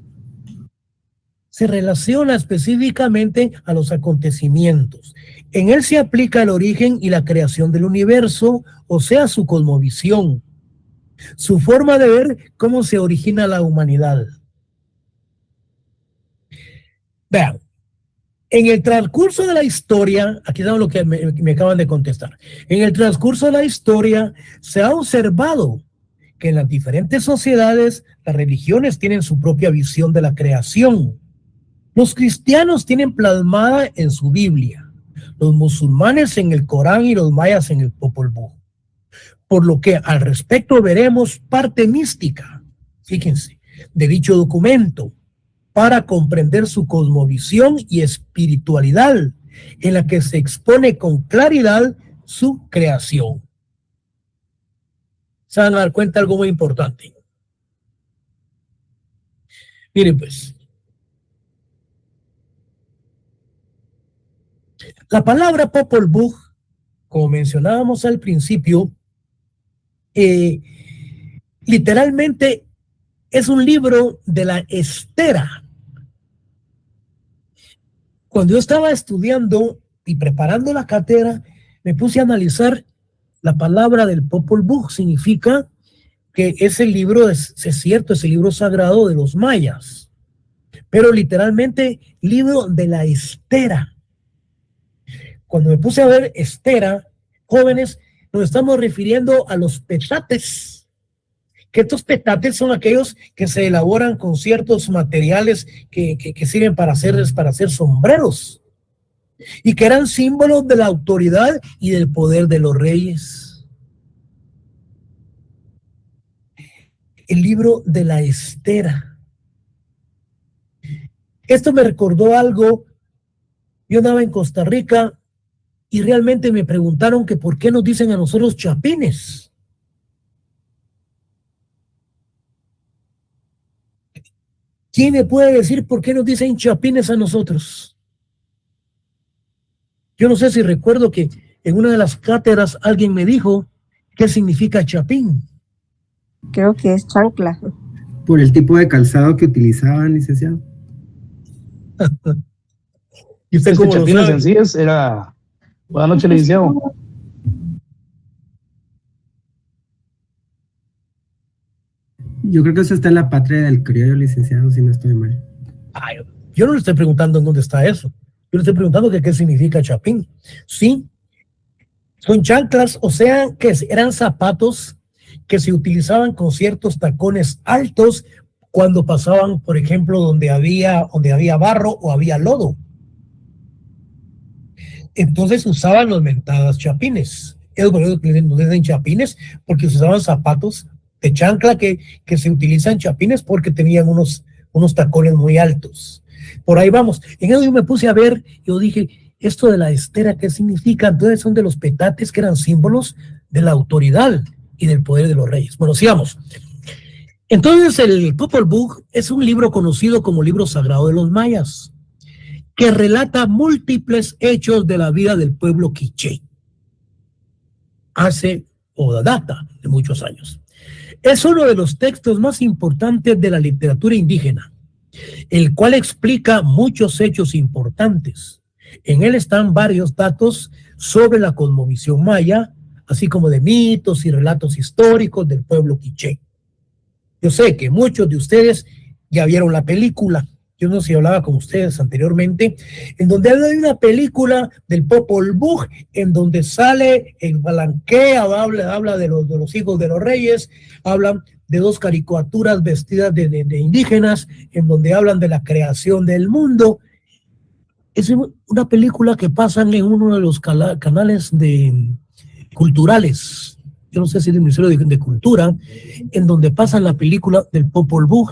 S2: se relaciona específicamente a los acontecimientos. En él se aplica el origen y la creación del universo, o sea, su cosmovisión, su forma de ver cómo se origina la humanidad. Vean, en el transcurso de la historia, aquí estamos lo que me acaban de contestar, en el transcurso de la historia se ha observado que en las diferentes sociedades las religiones tienen su propia visión de la creación. Los cristianos tienen plasmada en su Biblia, los musulmanes en el Corán y los mayas en el Popol Vuh. Por lo que al respecto veremos parte mística, fíjense, de dicho documento, para comprender su cosmovisión y espiritualidad, en la que se expone con claridad su creación. Se van a dar cuenta de algo muy importante. Miren pues, la palabra Popol Vuh, como mencionábamos al principio, literalmente es un libro de la estera. Cuando yo estaba estudiando y preparando la cátedra, me puse a analizar la palabra del Popol Vuh. Significa que ese libro es cierto, es el libro sagrado de los mayas, pero literalmente libro de la estera. cuando me puse a ver Estera, jóvenes, nos estamos refiriendo a los petates, que estos petates son aquellos que se elaboran con ciertos materiales que sirven para hacer sombreros y que eran símbolos de la autoridad y del poder de los reyes. El libro de la Estera. Esto me recordó algo. Yo andaba en Costa Rica y realmente me preguntaron que por qué nos dicen a nosotros chapines. ¿Quién me puede decir por qué nos dicen chapines a nosotros? Yo no sé si recuerdo que en una de las cátedras alguien me dijo qué significa chapín.
S6: Creo que es chancla.
S3: Por el tipo de calzado que utilizaban, licenciado.
S2: ¿Y usted
S5: Este
S2: cómo lo
S5: Chapines
S2: sabe?
S5: en sí era... Buenas noches, licenciado.
S3: Yo creo que eso está en la patria del criollo, licenciado, si no estoy mal.
S2: Ay, yo no le estoy preguntando en dónde está eso. Yo le estoy preguntando que qué significa chapín. Sí, son chanclas, o sea, que eran zapatos que se utilizaban con ciertos tacones altos cuando pasaban, por ejemplo, donde había barro o había lodo. Entonces usaban los mentadas chapines. Es por eso que nos dicen chapines, porque se usaban zapatos de chancla que se utilizan chapines porque tenían unos tacones muy altos. Por ahí vamos. En eso yo me puse a ver, yo dije, esto de la Estera, ¿qué significa? Entonces son de los petates que eran símbolos de la autoridad y del poder de los reyes. Bueno, sigamos. Entonces el Popol Vuh es un libro conocido como libro sagrado de los mayas, que relata múltiples hechos de la vida del pueblo quiché, data de muchos años. Es uno de los textos más importantes de la literatura indígena, el cual explica muchos hechos importantes. En él están varios datos sobre la cosmovisión maya, así como de mitos y relatos históricos del pueblo quiché. Yo sé que muchos de ustedes ya vieron la película. Yo no sé si hablaba con ustedes anteriormente, en donde hay una película del Popol Vuh, en donde sale el Balanqué, habla de los hijos de los reyes, hablan de dos caricaturas vestidas de indígenas, en donde hablan de la creación del mundo. Es una película que pasan en uno de los canales culturales, yo no sé si es del Ministerio de Cultura, en donde pasan la película del Popol Vuh.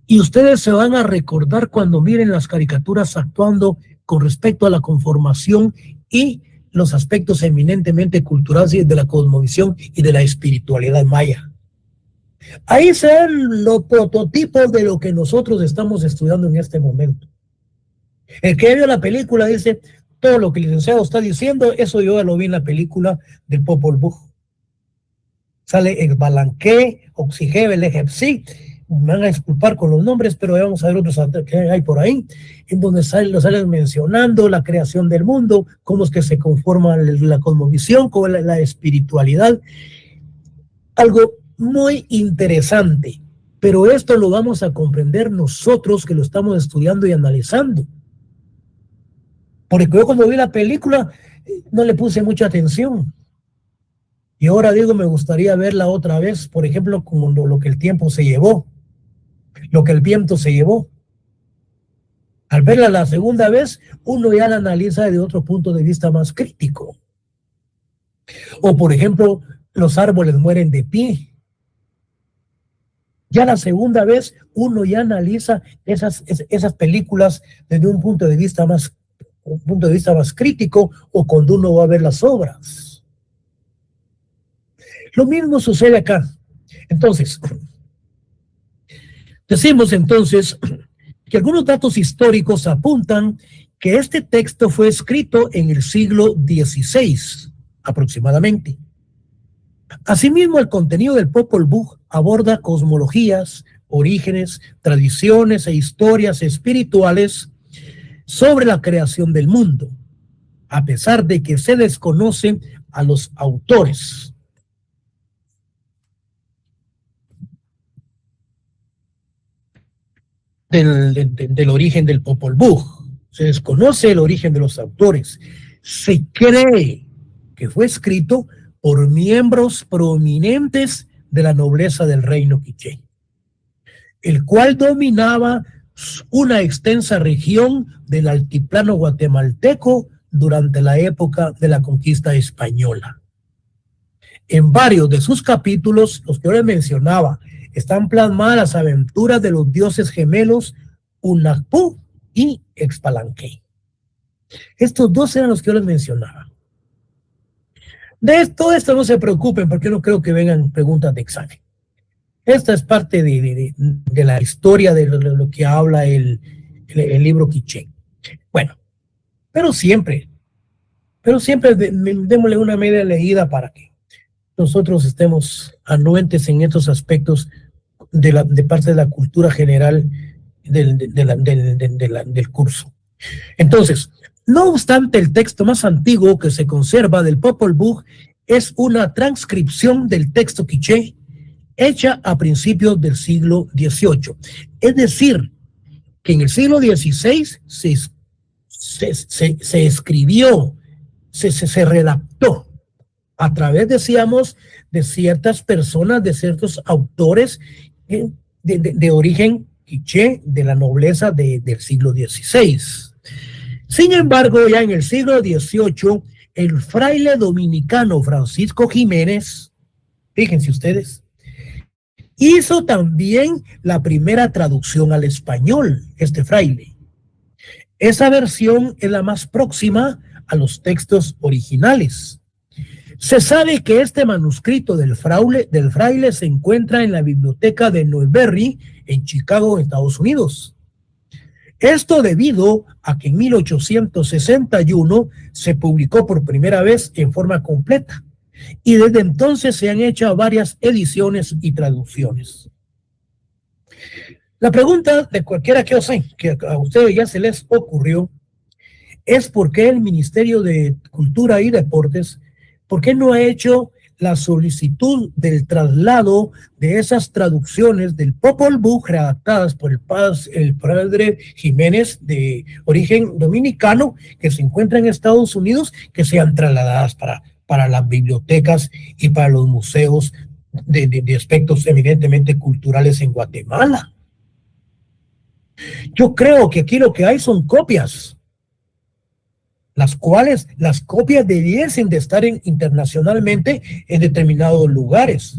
S2: Y ustedes se van a recordar cuando miren las caricaturas actuando con respecto a la conformación y los aspectos eminentemente culturales de la cosmovisión y de la espiritualidad maya. Ahí se ven los prototipos de lo que nosotros estamos estudiando en este momento. El que vio la película dice, todo lo que el licenciado está diciendo, eso yo ya lo vi en la película del Popol Vuh. Sale el Balanqué, Oxigebe, el Ejepsi. Me van a disculpar con los nombres, pero vamos a ver otros que hay por ahí, en donde salen mencionando la creación del mundo, cómo es que se conforma la cosmovisión, cómo es la espiritualidad. Algo muy interesante, pero esto lo vamos a comprender nosotros que lo estamos estudiando y analizando. Porque yo cuando vi la película no le puse mucha atención. Y ahora digo, me gustaría verla otra vez, por ejemplo, como lo que el tiempo se llevó. Lo que el viento se llevó. Al verla la segunda vez, uno ya la analiza desde otro punto de vista más crítico. O, por ejemplo, los árboles mueren de pie. Ya la segunda vez, uno ya analiza esas películas desde un punto de vista más crítico, o cuando uno va a ver las obras. Lo mismo sucede acá. Entonces, decimos entonces que algunos datos históricos apuntan que este texto fue escrito en el siglo XVI aproximadamente. Asimismo, el contenido del Popol Vuh aborda cosmologías, orígenes, tradiciones e historias espirituales sobre la creación del mundo, a pesar de que se desconocen a los autores. Del origen del Popol Vuh. Se desconoce el origen de los autores. Se cree que fue escrito por miembros prominentes de la nobleza del reino quiché, el cual dominaba una extensa región del altiplano guatemalteco durante la época de la conquista española. En varios de sus capítulos, los que yo les mencionaba, están plasmadas las aventuras de los dioses gemelos Hunahpu y Expalanque. Estos dos eran los que yo les mencionaba. De todo esto no se preocupen, porque no creo que vengan preguntas de examen. Esta es parte de la historia de lo que habla el libro quiché. Bueno, pero siempre démosle una media leída para que nosotros estemos anuentes en estos aspectos de parte de la cultura general del curso. Entonces, no obstante, el texto más antiguo que se conserva del Popol Vuh es una transcripción del texto quiché hecha a principios del siglo XVIII. Es decir, que en el siglo XVI se escribió, se redactó a través, decíamos, de ciertas personas, de ciertos autores de origen quiché, de la nobleza del siglo XVI. Sin embargo, ya en el siglo XVIII, el fraile dominicano Francisco Jiménez, fíjense ustedes, hizo también la primera traducción al español, este fraile. Esa versión es la más próxima a los textos originales. Se sabe que este manuscrito del fraile se encuentra en la biblioteca de Newberry, en Chicago, Estados Unidos. Esto debido a que en 1861 se publicó por primera vez en forma completa, y desde entonces se han hecho varias ediciones y traducciones. La pregunta de cualquiera que a ustedes ya se les ocurrió es por qué el Ministerio de Cultura y Deportes, por qué no ha hecho la solicitud del traslado de esas traducciones del Popol Vuh redactadas por el padre Jiménez, de origen dominicano, que se encuentra en Estados Unidos, que sean trasladadas para las bibliotecas y para los museos de aspectos evidentemente culturales en Guatemala. Yo creo que aquí lo que hay son copias, las cuales las copias debiesen de estar internacionalmente en determinados lugares.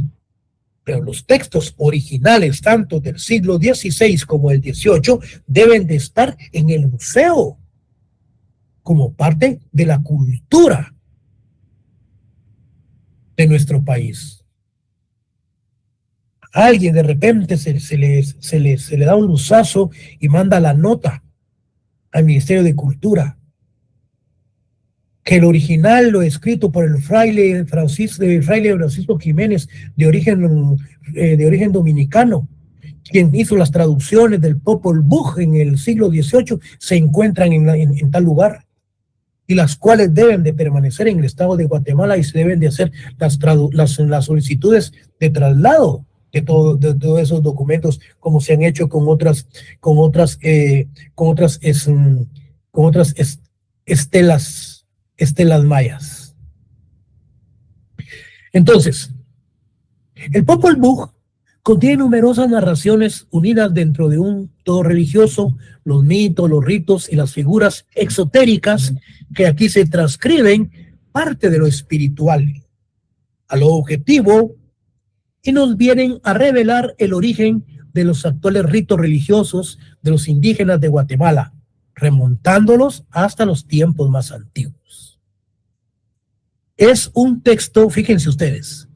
S2: Pero los textos originales, tanto del siglo XVI como del XVIII, deben de estar en el museo, como parte de la cultura de nuestro país. A alguien de repente se le da un luzazo y manda la nota al Ministerio de Cultura que el original, lo escrito por el fraile Francisco Jiménez, de origen dominicano, quien hizo las traducciones del Popol Vuh en el siglo XVIII, se encuentran en tal lugar, y las cuales deben de permanecer en el estado de Guatemala, y se deben de hacer las solicitudes de traslado de todos esos documentos, como se han hecho con otras estelas mayas. Entonces, el Popol Vuh contiene numerosas narraciones unidas dentro de un todo religioso, los mitos, los ritos y las figuras exotéricas que aquí se transcriben parte de lo espiritual a lo objetivo, y nos vienen a revelar el origen de los actuales ritos religiosos de los indígenas de Guatemala, remontándolos hasta los tiempos más antiguos. Es un texto, fíjense ustedes,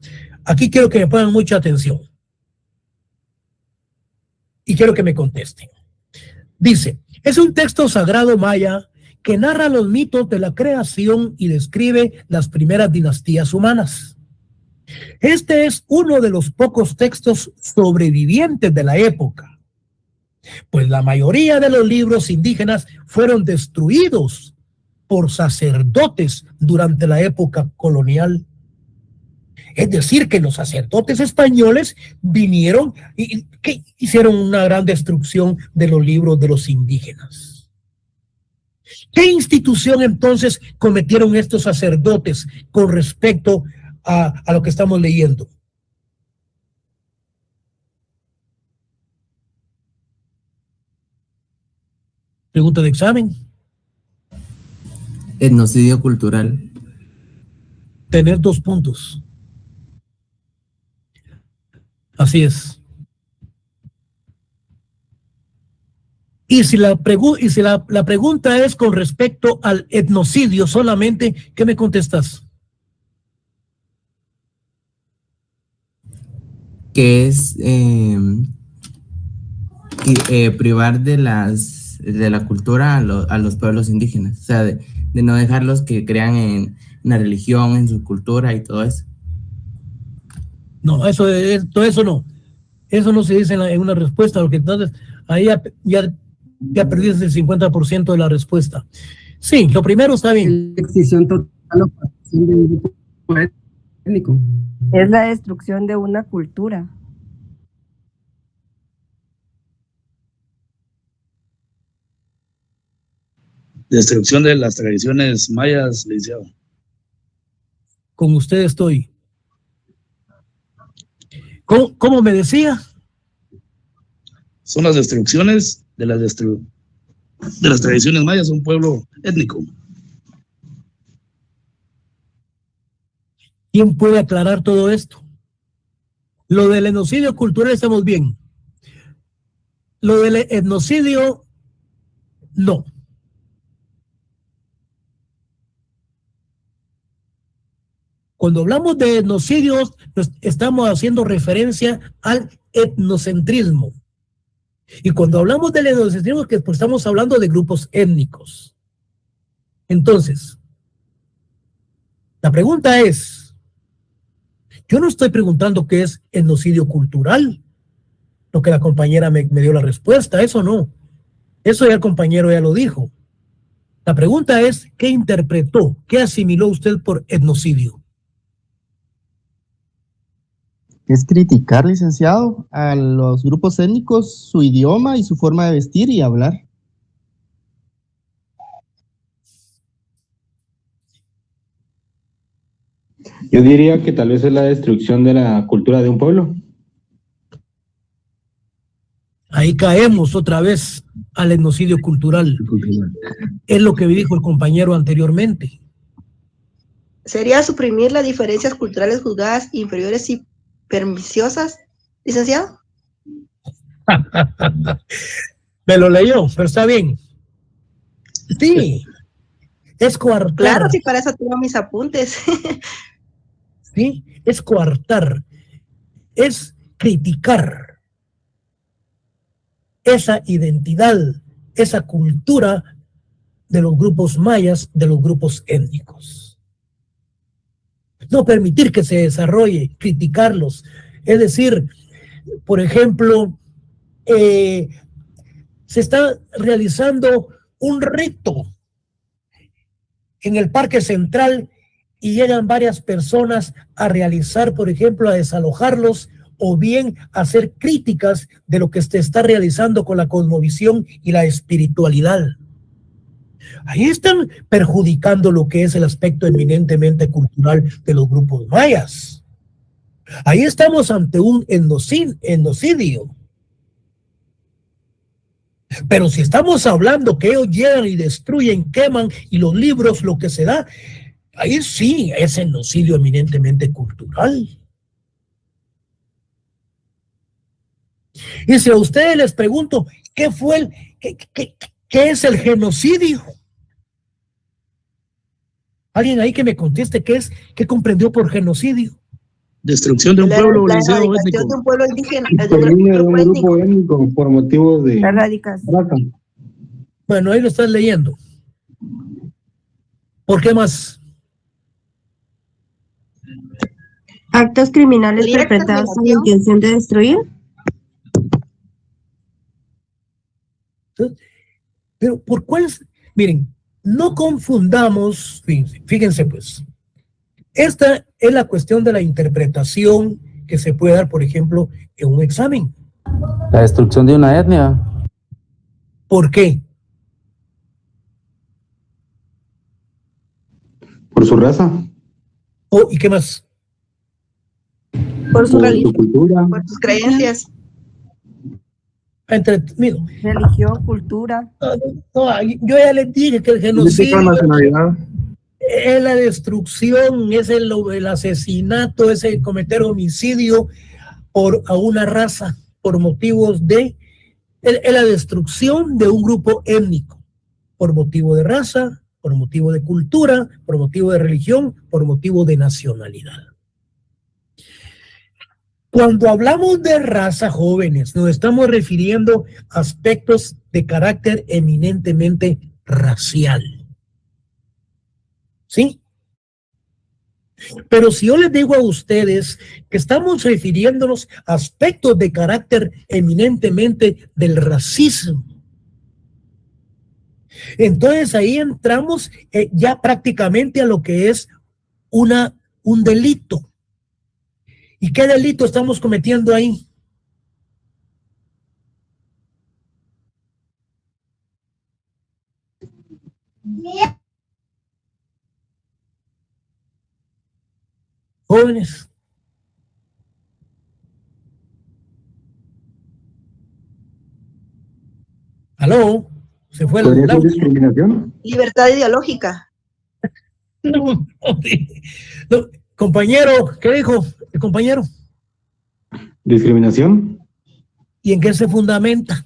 S2: aquí quiero que me pongan mucha atención y quiero que me contesten. Dice, es un texto sagrado maya que narra los mitos de la creación y describe las primeras dinastías humanas. Este es uno de los pocos textos sobrevivientes de la época, pues la mayoría de los libros indígenas fueron destruidos por sacerdotes durante la época colonial. Es decir, que los sacerdotes españoles vinieron y que hicieron una gran destrucción de los libros de los indígenas. ¿Qué institución entonces cometieron estos sacerdotes con respecto a lo que estamos leyendo? Pregunta de examen.
S8: Etnocidio cultural.
S2: Tener 2 puntos. Así es. Y si la pregunta es con respecto al etnocidio solamente, ¿qué me contestas?
S8: Que es privar de la cultura a los pueblos indígenas, o sea, de no dejarlos que crean en la religión, en su cultura y todo eso.
S2: No, todo eso no. Eso no se dice en una respuesta, porque entonces ahí ya perdiste el 50% de la respuesta. Sí, lo primero está bien.
S3: Extinción total o parcial de un grupo étnico.
S6: Es la destrucción de una cultura.
S5: Destrucción de las tradiciones mayas, licenciado.
S2: Con usted estoy. ¿Cómo me decía?
S5: Son las destrucciones de las tradiciones mayas, un pueblo étnico.
S2: ¿Quién puede aclarar todo esto? Lo del etnocidio cultural estamos bien. Lo del etnocidio, no. Cuando hablamos de etnocidios, estamos haciendo referencia al etnocentrismo. Y cuando hablamos del etnocentrismo, pues estamos hablando de grupos étnicos. Entonces, la pregunta es, yo no estoy preguntando qué es etnocidio cultural, lo que la compañera me dio la respuesta, eso no. Eso ya el compañero ya lo dijo. La pregunta es, ¿qué interpretó, qué asimiló usted por etnocidio?
S9: Es criticar, licenciado, a los grupos étnicos, su idioma y su forma de vestir y hablar.
S10: Yo diría que tal vez es la destrucción de la cultura de un pueblo.
S2: Ahí caemos otra vez al etnocidio cultural. Es lo que dijo el compañero anteriormente.
S11: ¿Sería suprimir las diferencias culturales juzgadas inferiores y perniciosas, licenciado?
S2: Me lo leyó, pero está bien. Sí, es coartar.
S11: Claro, sí, para eso tengo mis apuntes.
S2: Sí, es coartar, es criticar esa identidad, esa cultura de los grupos mayas, de los grupos étnicos. No permitir que se desarrolle, criticarlos. Es decir, por ejemplo, se está realizando un rito en el Parque Central y llegan varias personas a realizar, por ejemplo, a desalojarlos o bien a hacer críticas de lo que se está realizando con la cosmovisión y la espiritualidad. Ahí están perjudicando lo que es el aspecto eminentemente cultural de los grupos mayas. Ahí estamos ante un etnocidio. Pero si estamos hablando que ellos llegan y destruyen, queman y los libros, lo que se da, ahí sí es etnocidio eminentemente cultural. Y si a ustedes les pregunto, ¿qué es el genocidio? Alguien ahí que me conteste qué comprendió por genocidio.
S5: Destrucción de un pueblo,
S11: la erradicación de un pueblo indígena,
S10: de un grupo étnico por motivos de
S6: Erradicación.
S2: Bueno, ahí lo estás leyendo. ¿Por qué más?
S6: Actos criminales perpetrados con la intención de destruir.
S2: Pero ¿por cuál? Miren, no confundamos, fíjense pues, esta es la cuestión de la interpretación que se puede dar, por ejemplo, en un examen.
S10: La destrucción de una etnia.
S2: ¿Por qué?
S10: Por su raza.
S2: Oh, ¿y qué más?
S11: Por su
S10: Por
S11: religión,
S10: su cultura.
S11: por sus creencias.
S2: Entretenido.
S12: Religión, cultura.
S2: No, yo ya les dije que el genocidio
S7: nacionalidad.
S2: es la destrucción, es el asesinato, es el cometer homicidio a una raza por motivos es la destrucción de un grupo étnico, por motivo de raza, por motivo de cultura, por motivo de religión, por motivo de nacionalidad. Cuando hablamos de raza, jóvenes, nos estamos refiriendo a aspectos de carácter eminentemente racial. ¿Sí? Pero si yo les digo a ustedes que estamos refiriéndonos a aspectos de carácter eminentemente del racismo, entonces ahí entramos ya prácticamente a lo que es un delito. ¿Y qué delito estamos cometiendo ahí? Jóvenes. ¿Aló? ¿Se fue
S10: ¿Podría
S2: el
S10: ser
S2: audio?
S10: discriminación?
S11: Libertad ideológica.
S2: No. Compañero, ¿qué dijo el compañero?
S10: ¿Discriminación?
S2: ¿Y en qué se fundamenta?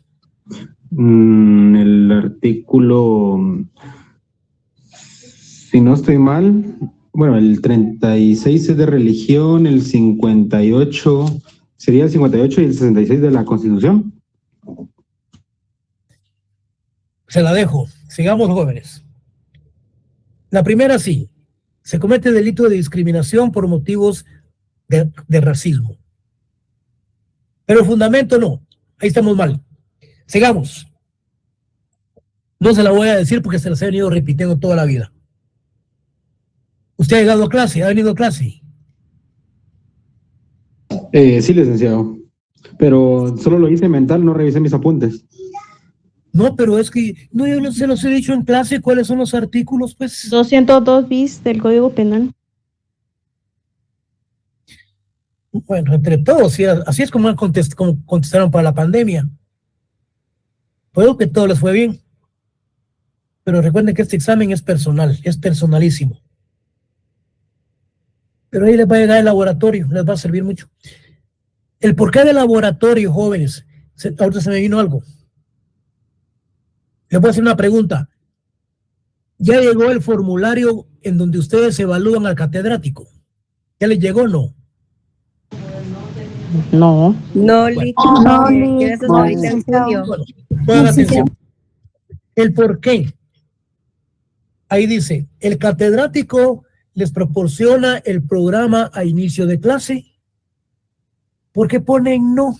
S10: El artículo, si no estoy mal, bueno, el 36 es de religión, el 58 sería el 58 y el 66 de la Constitución.
S2: Se la dejo. Sigamos, jóvenes. La primera sí. Se comete delito de discriminación por motivos de racismo. Pero el fundamento no. Ahí estamos mal. Sigamos. No se la voy a decir porque se las he venido repitiendo toda la vida. ¿Usted ha llegado a clase? ¿Ha venido a clase?
S10: Sí, licenciado. Pero solo lo hice mental, no revisé mis apuntes.
S2: No, pero es que no, yo no se los he dicho en clase cuáles son los artículos, pues.
S13: 202 bis del Código Penal.
S2: Bueno, entre todos, sí, así es como contestaron para la pandemia. Puedo que todo les fue bien. Pero recuerden que este examen es personal, es personalísimo. Pero ahí les va a llegar el laboratorio, les va a servir mucho. El porqué del laboratorio, jóvenes. Ahorita se me vino algo. Les voy a hacer una pregunta. ¿Ya llegó el formulario en donde ustedes evalúan al catedrático? ¿Ya les llegó o no?
S13: No.
S12: No,
S2: Bueno.
S12: Licho.
S6: No,
S12: Tienes hasta ahorita en julio.
S2: Bueno, pongan atención. El por qué. Ahí dice, el catedrático les proporciona el programa a inicio de clase. ¿Por qué ponen no?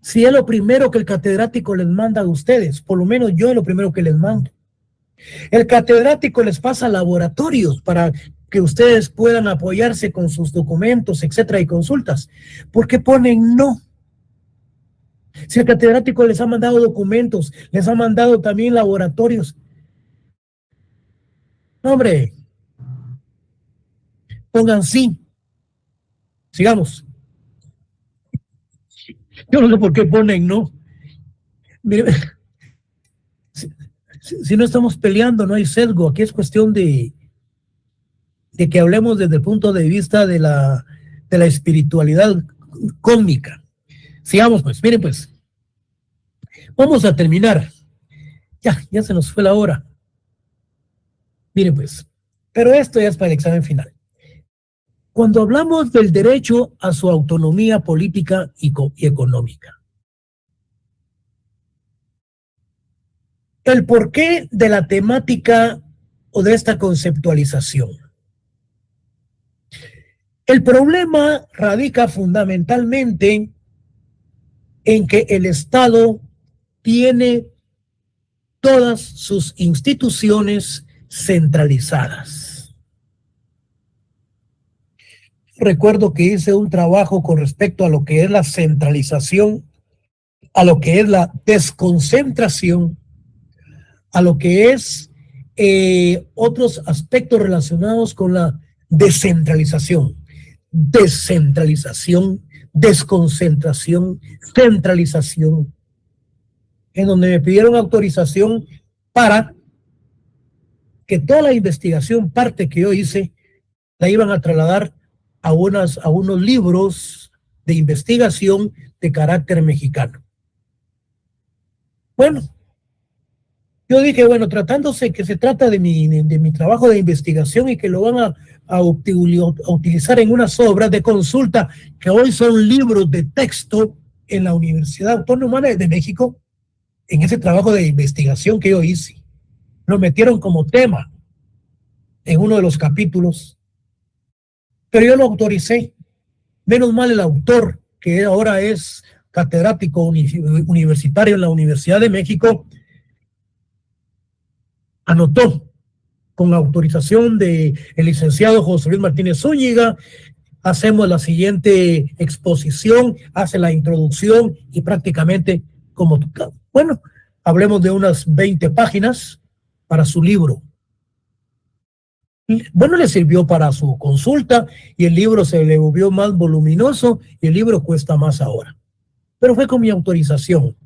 S2: Si es lo primero que el catedrático les manda a ustedes, por lo menos yo es lo primero que les mando. El catedrático les pasa laboratorios para que ustedes puedan apoyarse con sus documentos, etcétera, y consultas. ¿Por qué ponen no? Si el catedrático les ha mandado documentos, les ha mandado también laboratorios. No, hombre, pongan sí. Sigamos. Yo no sé por qué ponen no. Mire, si no estamos peleando, no hay sesgo. Aquí es cuestión de que hablemos desde el punto de vista de la espiritualidad cósmica. Sigamos, pues. Miren, pues. Vamos a terminar. Ya se nos fue la hora. Miren, pues. Pero esto ya es para el examen final. Cuando hablamos del derecho a su autonomía política y económica, el porqué de la temática o de esta conceptualización. El problema radica fundamentalmente en que el Estado tiene todas sus instituciones centralizadas. Recuerdo que hice un trabajo con respecto a lo que es la centralización, a lo que es la desconcentración, a lo que es otros aspectos relacionados con la descentralización, desconcentración, centralización, en donde me pidieron autorización para que toda la investigación, parte que yo hice, la iban a trasladar a unos libros de investigación de carácter mexicano. Bueno, yo dije, bueno, tratándose que se trata de mi trabajo de investigación y que lo van a utilizar en unas obras de consulta que hoy son libros de texto en la Universidad Autónoma de México, en ese trabajo de investigación que yo hice, lo metieron como tema en uno de los capítulos, pero yo lo autoricé. Menos mal el autor, que ahora es catedrático universitario en la Universidad de México, anotó con autorización del licenciado José Luis Martínez Zúñiga, hacemos la siguiente exposición, hace la introducción y prácticamente como, bueno, hablemos de unas 20 páginas para su libro. Bueno, le sirvió para su consulta y el libro se le volvió más voluminoso y el libro cuesta más ahora. Pero fue con mi autorización.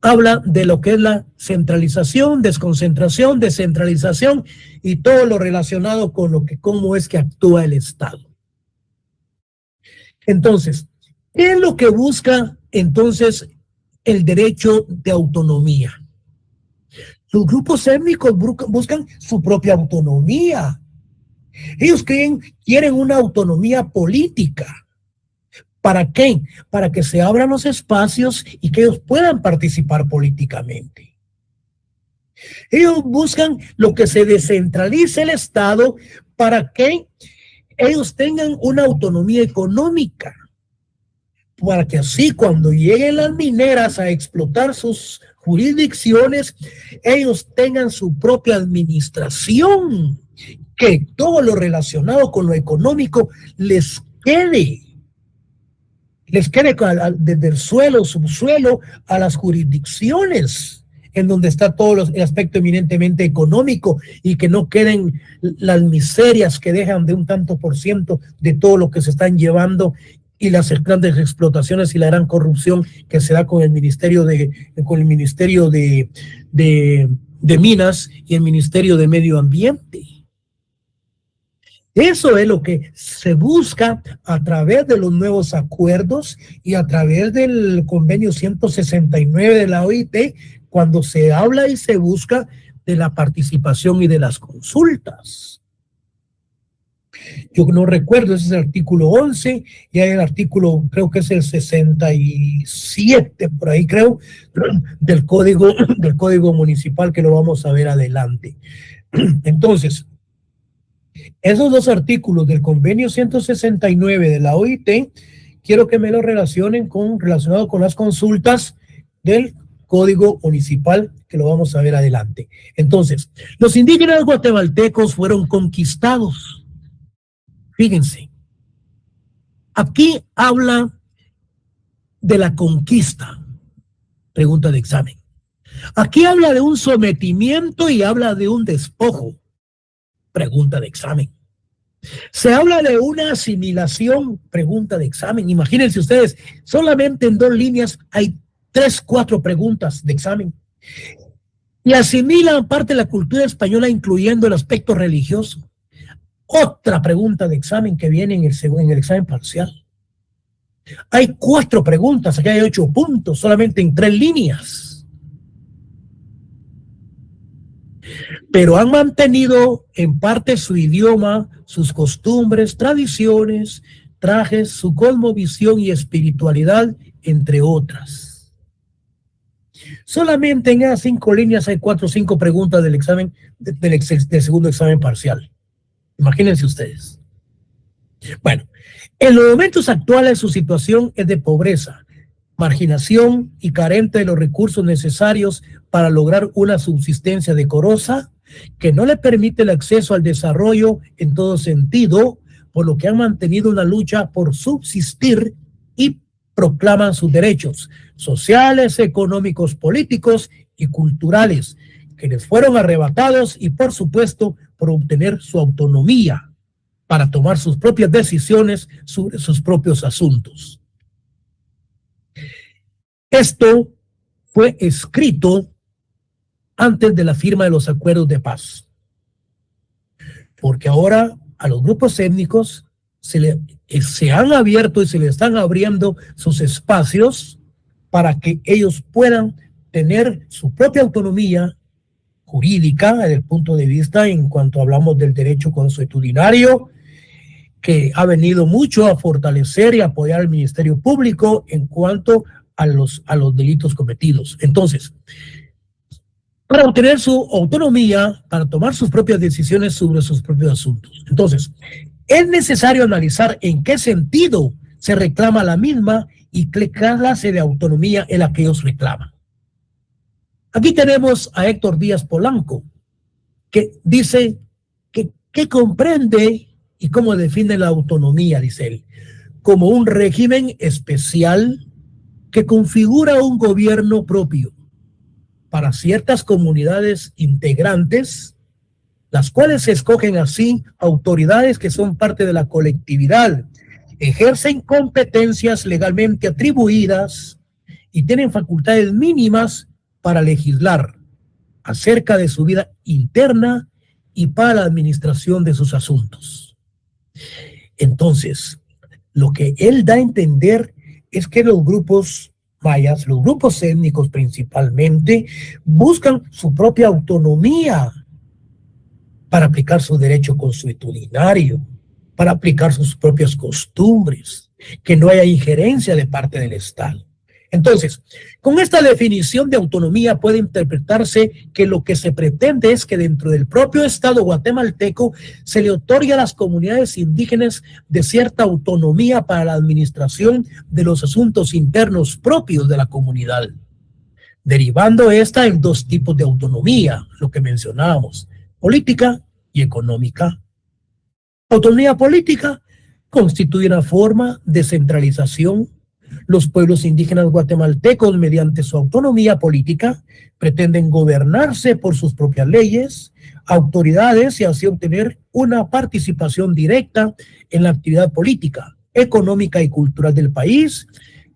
S2: Habla de lo que es la centralización, desconcentración, descentralización y todo lo relacionado con cómo es que actúa el Estado. Entonces, ¿qué es lo que busca entonces el derecho de autonomía? Los grupos étnicos buscan su propia autonomía. Ellos quieren una autonomía política. ¿Para qué? Para que se abran los espacios y que ellos puedan participar políticamente. Ellos buscan lo que se descentralice el Estado para que ellos tengan una autonomía económica. Para que así cuando lleguen las mineras a explotar sus jurisdicciones, ellos tengan su propia administración, que todo lo relacionado con lo económico les quede desde el suelo, subsuelo, a las jurisdicciones, en donde está todo el aspecto eminentemente económico y que no queden las miserias que dejan de un tanto por ciento de todo lo que se están llevando y las grandes explotaciones y la gran corrupción que se da con el Ministerio de Minas y el Ministerio de Medio Ambiente. Eso es lo que se busca a través de los nuevos acuerdos y a través del convenio 169 de la OIT, cuando se habla y se busca de la participación y de las consultas. Yo no recuerdo, ese es el artículo 11 y hay el artículo, creo que es el 67, por ahí creo, del código municipal, que lo vamos a ver adelante. Entonces, esos dos artículos del convenio 169 de la OIT, quiero que me lo relacionado con las consultas del código municipal, que lo vamos a ver adelante. Entonces, los indígenas guatemaltecos fueron conquistados. Fíjense, aquí habla de la conquista, pregunta de examen. Aquí habla de un sometimiento y habla de un despojo, pregunta de examen. Se habla de una asimilación, pregunta de examen. Imagínense ustedes, solamente en 2 líneas hay 3, 4 preguntas de examen. Y asimilan parte de la cultura española, incluyendo el aspecto religioso. Otra pregunta de examen que viene en el examen parcial. Hay 4 preguntas, aquí hay 8 puntos, solamente en 3 líneas. Pero han mantenido en parte su idioma, sus costumbres, tradiciones, trajes, su cosmovisión y espiritualidad, entre otras. Solamente en esas 5 líneas hay 4 o 5 preguntas del examen, del segundo examen parcial. Imagínense ustedes. Bueno, en los momentos actuales su situación es de pobreza, marginación y carente de los recursos necesarios para lograr una subsistencia decorosa que no le permite el acceso al desarrollo en todo sentido, por lo que han mantenido una lucha por subsistir y proclaman sus derechos sociales, económicos, políticos y culturales, que les fueron arrebatados y, por supuesto, por obtener su autonomía para tomar sus propias decisiones sobre sus propios asuntos. Esto fue escrito antes de la firma de los acuerdos de paz, porque ahora a los grupos étnicos se han abierto y se les están abriendo sus espacios para que ellos puedan tener su propia autonomía jurídica desde el punto de vista en cuanto hablamos del derecho consuetudinario, que ha venido mucho a fortalecer y apoyar al Ministerio Público en cuanto a los delitos cometidos. Entonces, para obtener su autonomía, para tomar sus propias decisiones sobre sus propios asuntos. Entonces, es necesario analizar en qué sentido se reclama la misma y qué clase de autonomía es la que ellos reclaman. Aquí tenemos a Héctor Díaz Polanco, que dice que comprende y cómo define la autonomía, dice él, como un régimen especial que configura un gobierno propio para ciertas comunidades integrantes, las cuales se escogen así autoridades que son parte de la colectividad, ejercen competencias legalmente atribuidas y tienen facultades mínimas para legislar acerca de su vida interna y para la administración de sus asuntos. Entonces, lo que él da a entender es que los grupos mayas, los grupos étnicos principalmente, buscan su propia autonomía para aplicar su derecho consuetudinario, para aplicar sus propias costumbres, que no haya injerencia de parte del Estado. Entonces, con esta definición de autonomía puede interpretarse que lo que se pretende es que dentro del propio Estado guatemalteco se le otorgue a las comunidades indígenas de cierta autonomía para la administración de los asuntos internos propios de la comunidad, derivando esta en dos tipos de autonomía, lo que mencionábamos, política y económica. Autonomía política constituye una forma de centralización. Los pueblos indígenas guatemaltecos, mediante su autonomía política, pretenden gobernarse por sus propias leyes, autoridades y así obtener una participación directa en la actividad política, económica y cultural del país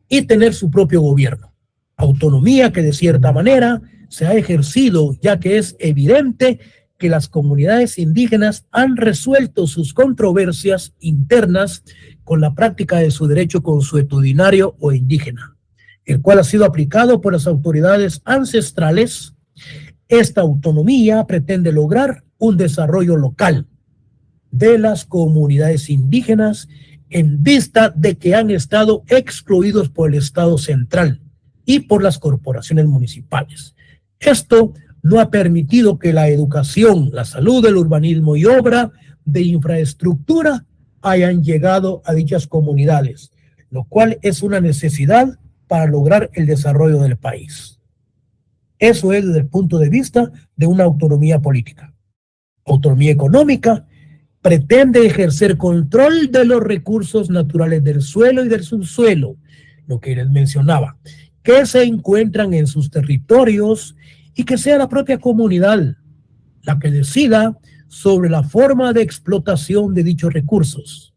S2: y tener su propio gobierno. Autonomía que de cierta manera se ha ejercido, ya que es evidente que las comunidades indígenas han resuelto sus controversias internas con la práctica de su derecho consuetudinario o indígena, el cual ha sido aplicado por las autoridades ancestrales. Esta autonomía pretende lograr un desarrollo local de las comunidades indígenas en vista de que han estado excluidos por el Estado central y por las corporaciones municipales. Esto no ha permitido que la educación, la salud, el urbanismo y obra de infraestructura hayan llegado a dichas comunidades, lo cual es una necesidad para lograr el desarrollo del país. Eso es desde el punto de vista de una autonomía política. Autonomía económica pretende ejercer control de los recursos naturales del suelo y del subsuelo, lo que les mencionaba, que se encuentran en sus territorios y que sea la propia comunidad la que decida sobre la forma de explotación de dichos recursos,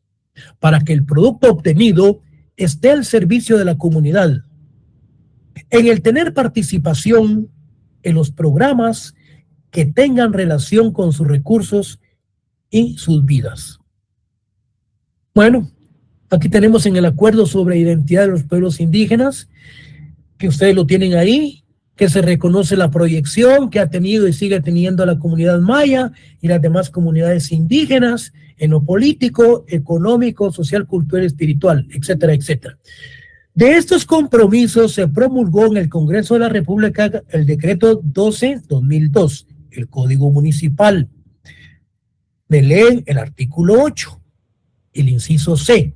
S2: para que el producto obtenido esté al servicio de la comunidad, en el tener participación en los programas que tengan relación con sus recursos y sus vidas. Bueno, aquí tenemos en el acuerdo sobre identidad de los pueblos indígenas, que ustedes lo tienen ahí, que se reconoce la proyección que ha tenido y sigue teniendo la comunidad maya y las demás comunidades indígenas en lo político, económico, social, cultural, espiritual, etcétera, etcétera. De estos compromisos se promulgó en el Congreso de la República el decreto 12/2002, el Código Municipal. De ley, el artículo 8, el inciso C,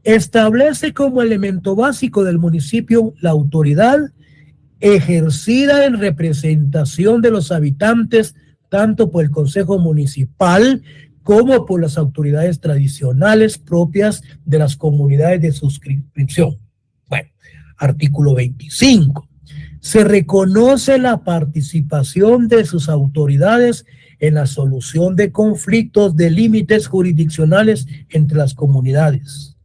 S2: establece como elemento básico del municipio la autoridad ejercida en representación de los habitantes, tanto por el Consejo Municipal como por las autoridades tradicionales propias de las comunidades de suscripción. Bueno, artículo 25. Se reconoce la participación de sus autoridades en la solución de conflictos de límites jurisdiccionales entre las comunidades.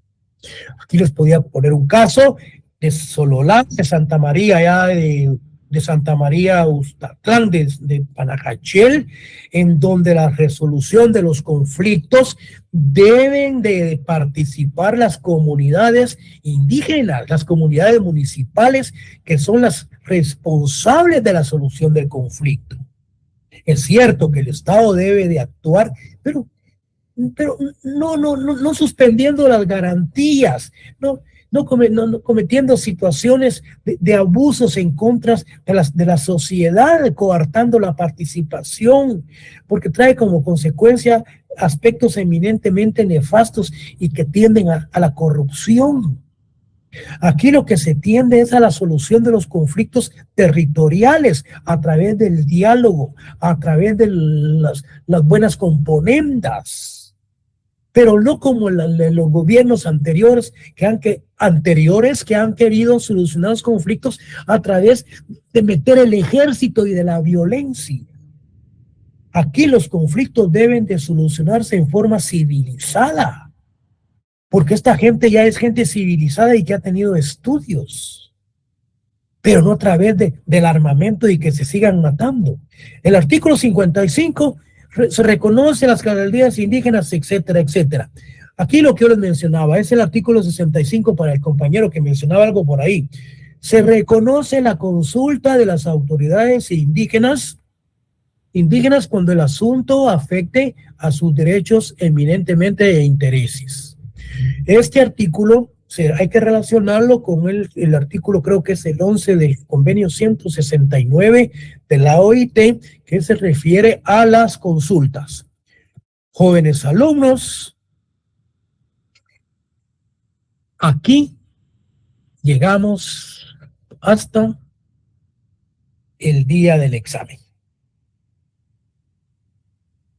S2: Aquí les podía poner un caso de Sololá, de Santa María, allá de Santa María Ustatlán, de Panajachel, en donde la resolución de los conflictos deben de participar las comunidades indígenas, las comunidades municipales, que son las responsables de la solución del conflicto. Es cierto que el Estado debe de actuar, pero no suspendiendo las garantías, no cometiendo situaciones de abusos en contra de la sociedad, coartando la participación, porque trae como consecuencia aspectos eminentemente nefastos y que tienden a la corrupción. Aquí lo que se tiende es a la solución de los conflictos territoriales a través del diálogo, a través de las buenas componendas, pero no como los gobiernos anteriores que han querido solucionar los conflictos a través de meter el ejército y de la violencia. Aquí los conflictos deben de solucionarse en forma civilizada, porque esta gente ya es gente civilizada y que ha tenido estudios, pero no a través del armamento y que se sigan matando. El artículo 55 se reconoce las alcaldías indígenas, etcétera, etcétera. Aquí lo que yo les mencionaba es el artículo 65 para el compañero que mencionaba algo por ahí. Se reconoce la consulta de las autoridades indígenas cuando el asunto afecte a sus derechos eminentemente e intereses. Este artículo hay que relacionarlo con el artículo, creo que es el 11 del convenio 169 de la OIT, que se refiere a las consultas. Jóvenes alumnos, aquí llegamos hasta el día del examen.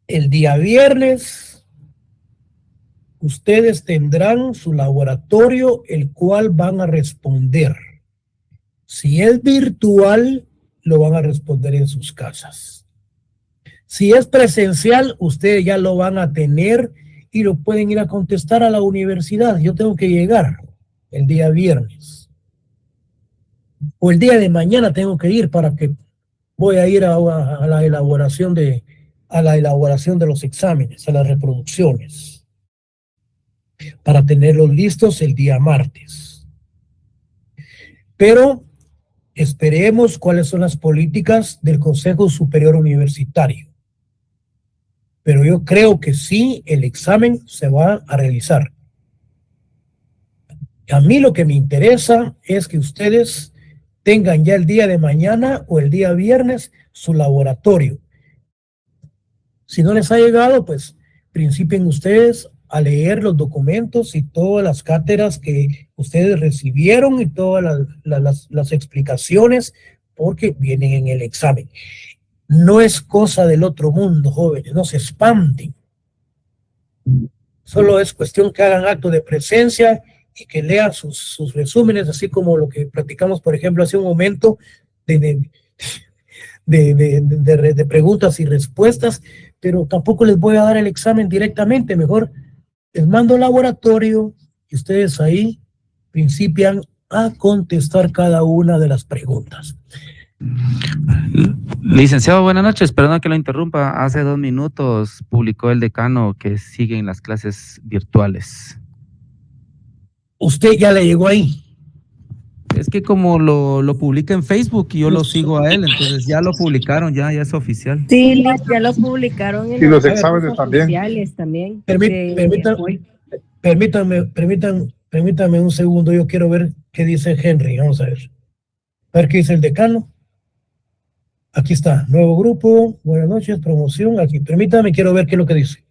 S2: El día viernes ustedes tendrán su laboratorio, el cual van a responder. Si es virtual, lo van a responder en sus casas. Si es presencial, ustedes ya lo van a tener y lo pueden ir a contestar a la universidad. Yo tengo que llegar el día viernes. O el día de mañana tengo que ir voy a ir a la elaboración de los exámenes, a las reproducciones, para tenerlos listos el día martes. Pero esperemos cuáles son las políticas del Consejo Superior Universitario. Pero yo creo que sí, el examen se va a realizar. A mí lo que me interesa es que ustedes tengan ya el día de mañana o el día viernes su laboratorio. Si no les ha llegado, pues principien ustedes a leer los documentos y todas las cátedras que ustedes recibieron y todas las explicaciones, porque vienen en el examen. No es cosa del otro mundo, jóvenes, no se espanten. Solo es cuestión que hagan acto de presencia y que lean sus resúmenes, así como lo que practicamos, por ejemplo, hace un momento de preguntas y respuestas, pero tampoco les voy a dar el examen directamente, mejor les mando laboratorio y ustedes ahí principian a contestar cada una de las preguntas.
S14: Licenciado, buenas noches, perdón que lo interrumpa. Hace 2 minutos publicó el decano que siguen las clases virtuales.
S2: ¿Usted ya le llegó ahí?
S14: Es que como lo publica en Facebook y yo lo sigo a él, entonces ya lo publicaron, ya es oficial.
S12: Sí, ya lo publicaron en
S15: los exámenes
S12: también.
S2: Permítanme un segundo, yo quiero ver qué dice Henry, vamos a ver. A ver qué dice el decano. Aquí está, nuevo grupo, buenas noches, promoción, aquí, permítame, quiero ver qué es lo que dice.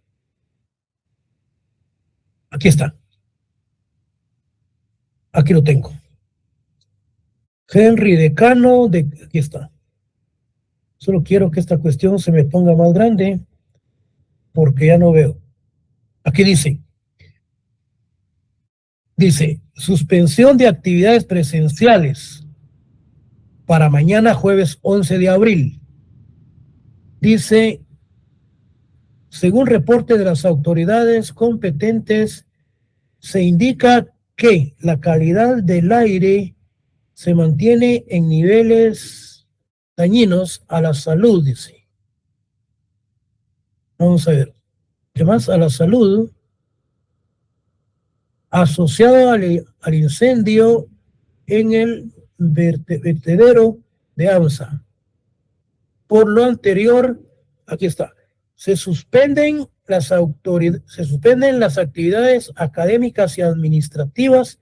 S2: Aquí está. Aquí lo tengo. Henry, decano, aquí está. Solo quiero que esta cuestión se me ponga más grande, porque ya no veo. Aquí dice, suspensión de actividades presenciales para mañana jueves 11 de abril. Dice, según reporte de las autoridades competentes, se indica que la calidad del aire se mantiene en niveles dañinos a la salud, dice. Vamos a ver. ¿Qué más? A la salud, asociado al incendio en el vertedero de AMSA. Por lo anterior, aquí está, se suspenden las actividades académicas y administrativas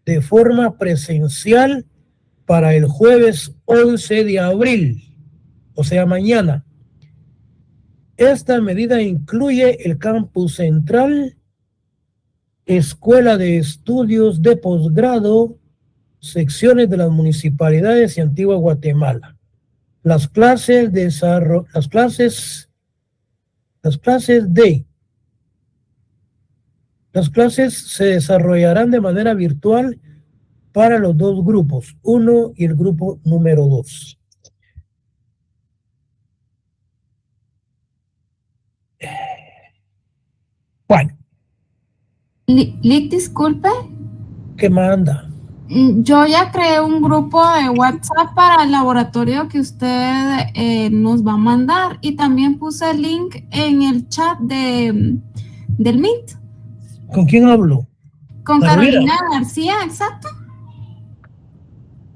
S2: de forma presencial para el jueves 11 de abril, o sea, mañana. Esta medida incluye el campus central, escuela de estudios de posgrado, secciones de las municipalidades y Antigua Guatemala. Las clases se desarrollarán de manera virtual para los dos grupos, 1 y el grupo número 2. Bueno.
S15: Lick, disculpe.
S2: ¿Qué manda?
S15: Yo ya creé un grupo de WhatsApp para el laboratorio que usted nos va a mandar y también puse el link en el chat del Meet.
S2: ¿Con quién hablo?
S15: Con Carolina García, exacto.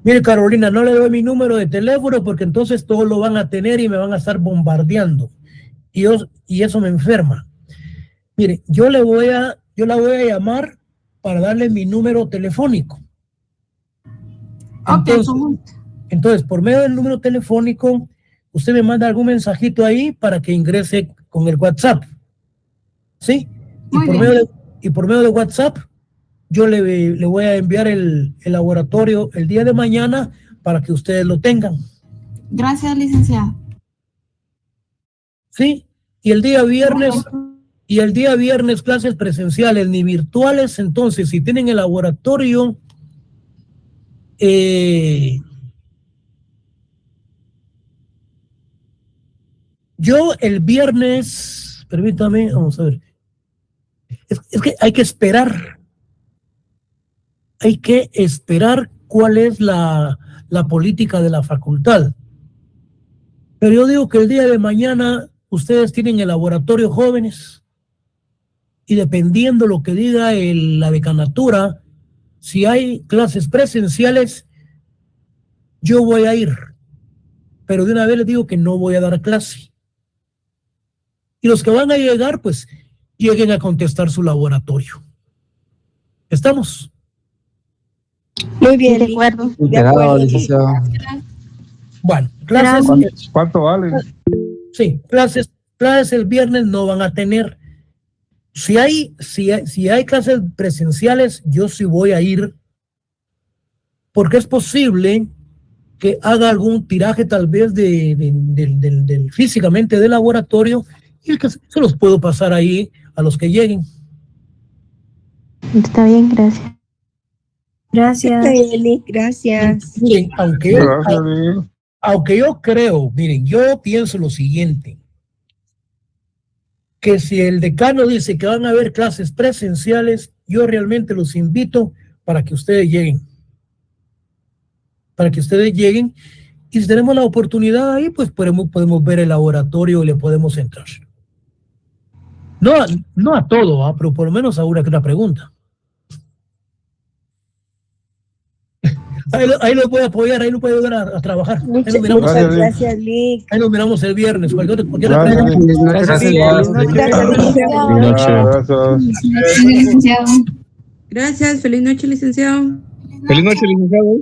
S2: Mire, Carolina, no le doy mi número de teléfono porque entonces todos lo van a tener y me van a estar bombardeando. Y eso me enferma. Mire, yo la voy a llamar para darle mi número telefónico. Entonces, por medio del número telefónico, usted me manda algún mensajito ahí para que ingrese con el WhatsApp. ¿Sí? Y por medio de WhatsApp, yo le voy a enviar el laboratorio el día de mañana para que ustedes lo tengan.
S15: Gracias, licenciado.
S2: Sí, y el día viernes clases presenciales ni virtuales. Entonces, si tienen el laboratorio, yo el viernes, permítame, vamos a ver, es que hay que esperar cuál es la política de la facultad. Pero yo digo que el día de mañana ustedes tienen el laboratorio jóvenes y dependiendo lo que diga la decanatura, si hay clases presenciales, yo voy a ir. Pero de una vez les digo que no voy a dar clase. Y los que van a llegar, pues, lleguen a contestar su laboratorio. ¿Estamos?
S6: Muy bien, de acuerdo.
S2: Bueno, clases.
S16: ¿Cuánto vale?
S2: Sí, clases el viernes no van a tener. Si hay clases presenciales, yo sí voy a ir, porque es posible que haga algún tiraje tal vez físicamente del laboratorio y que se los puedo pasar ahí a los que lleguen.
S6: Está bien, gracias.
S12: Gracias.
S6: Eli, gracias.
S2: Miren, aunque yo creo, miren, yo pienso lo siguiente, que si el decano dice que van a haber clases presenciales, yo realmente los invito para que ustedes lleguen. Y si tenemos la oportunidad ahí, pues podemos ver el laboratorio y le podemos entrar. No a todo, pero por lo menos a una que otra pregunta. Ahí lo puede apoyar, ahí lo puede ayudar a trabajar.
S12: Muchas gracias, Lick.
S2: Ahí nos miramos el viernes.
S16: Gracias.
S17: Gracias, feliz noche, licenciado.
S5: Feliz noche, licenciado.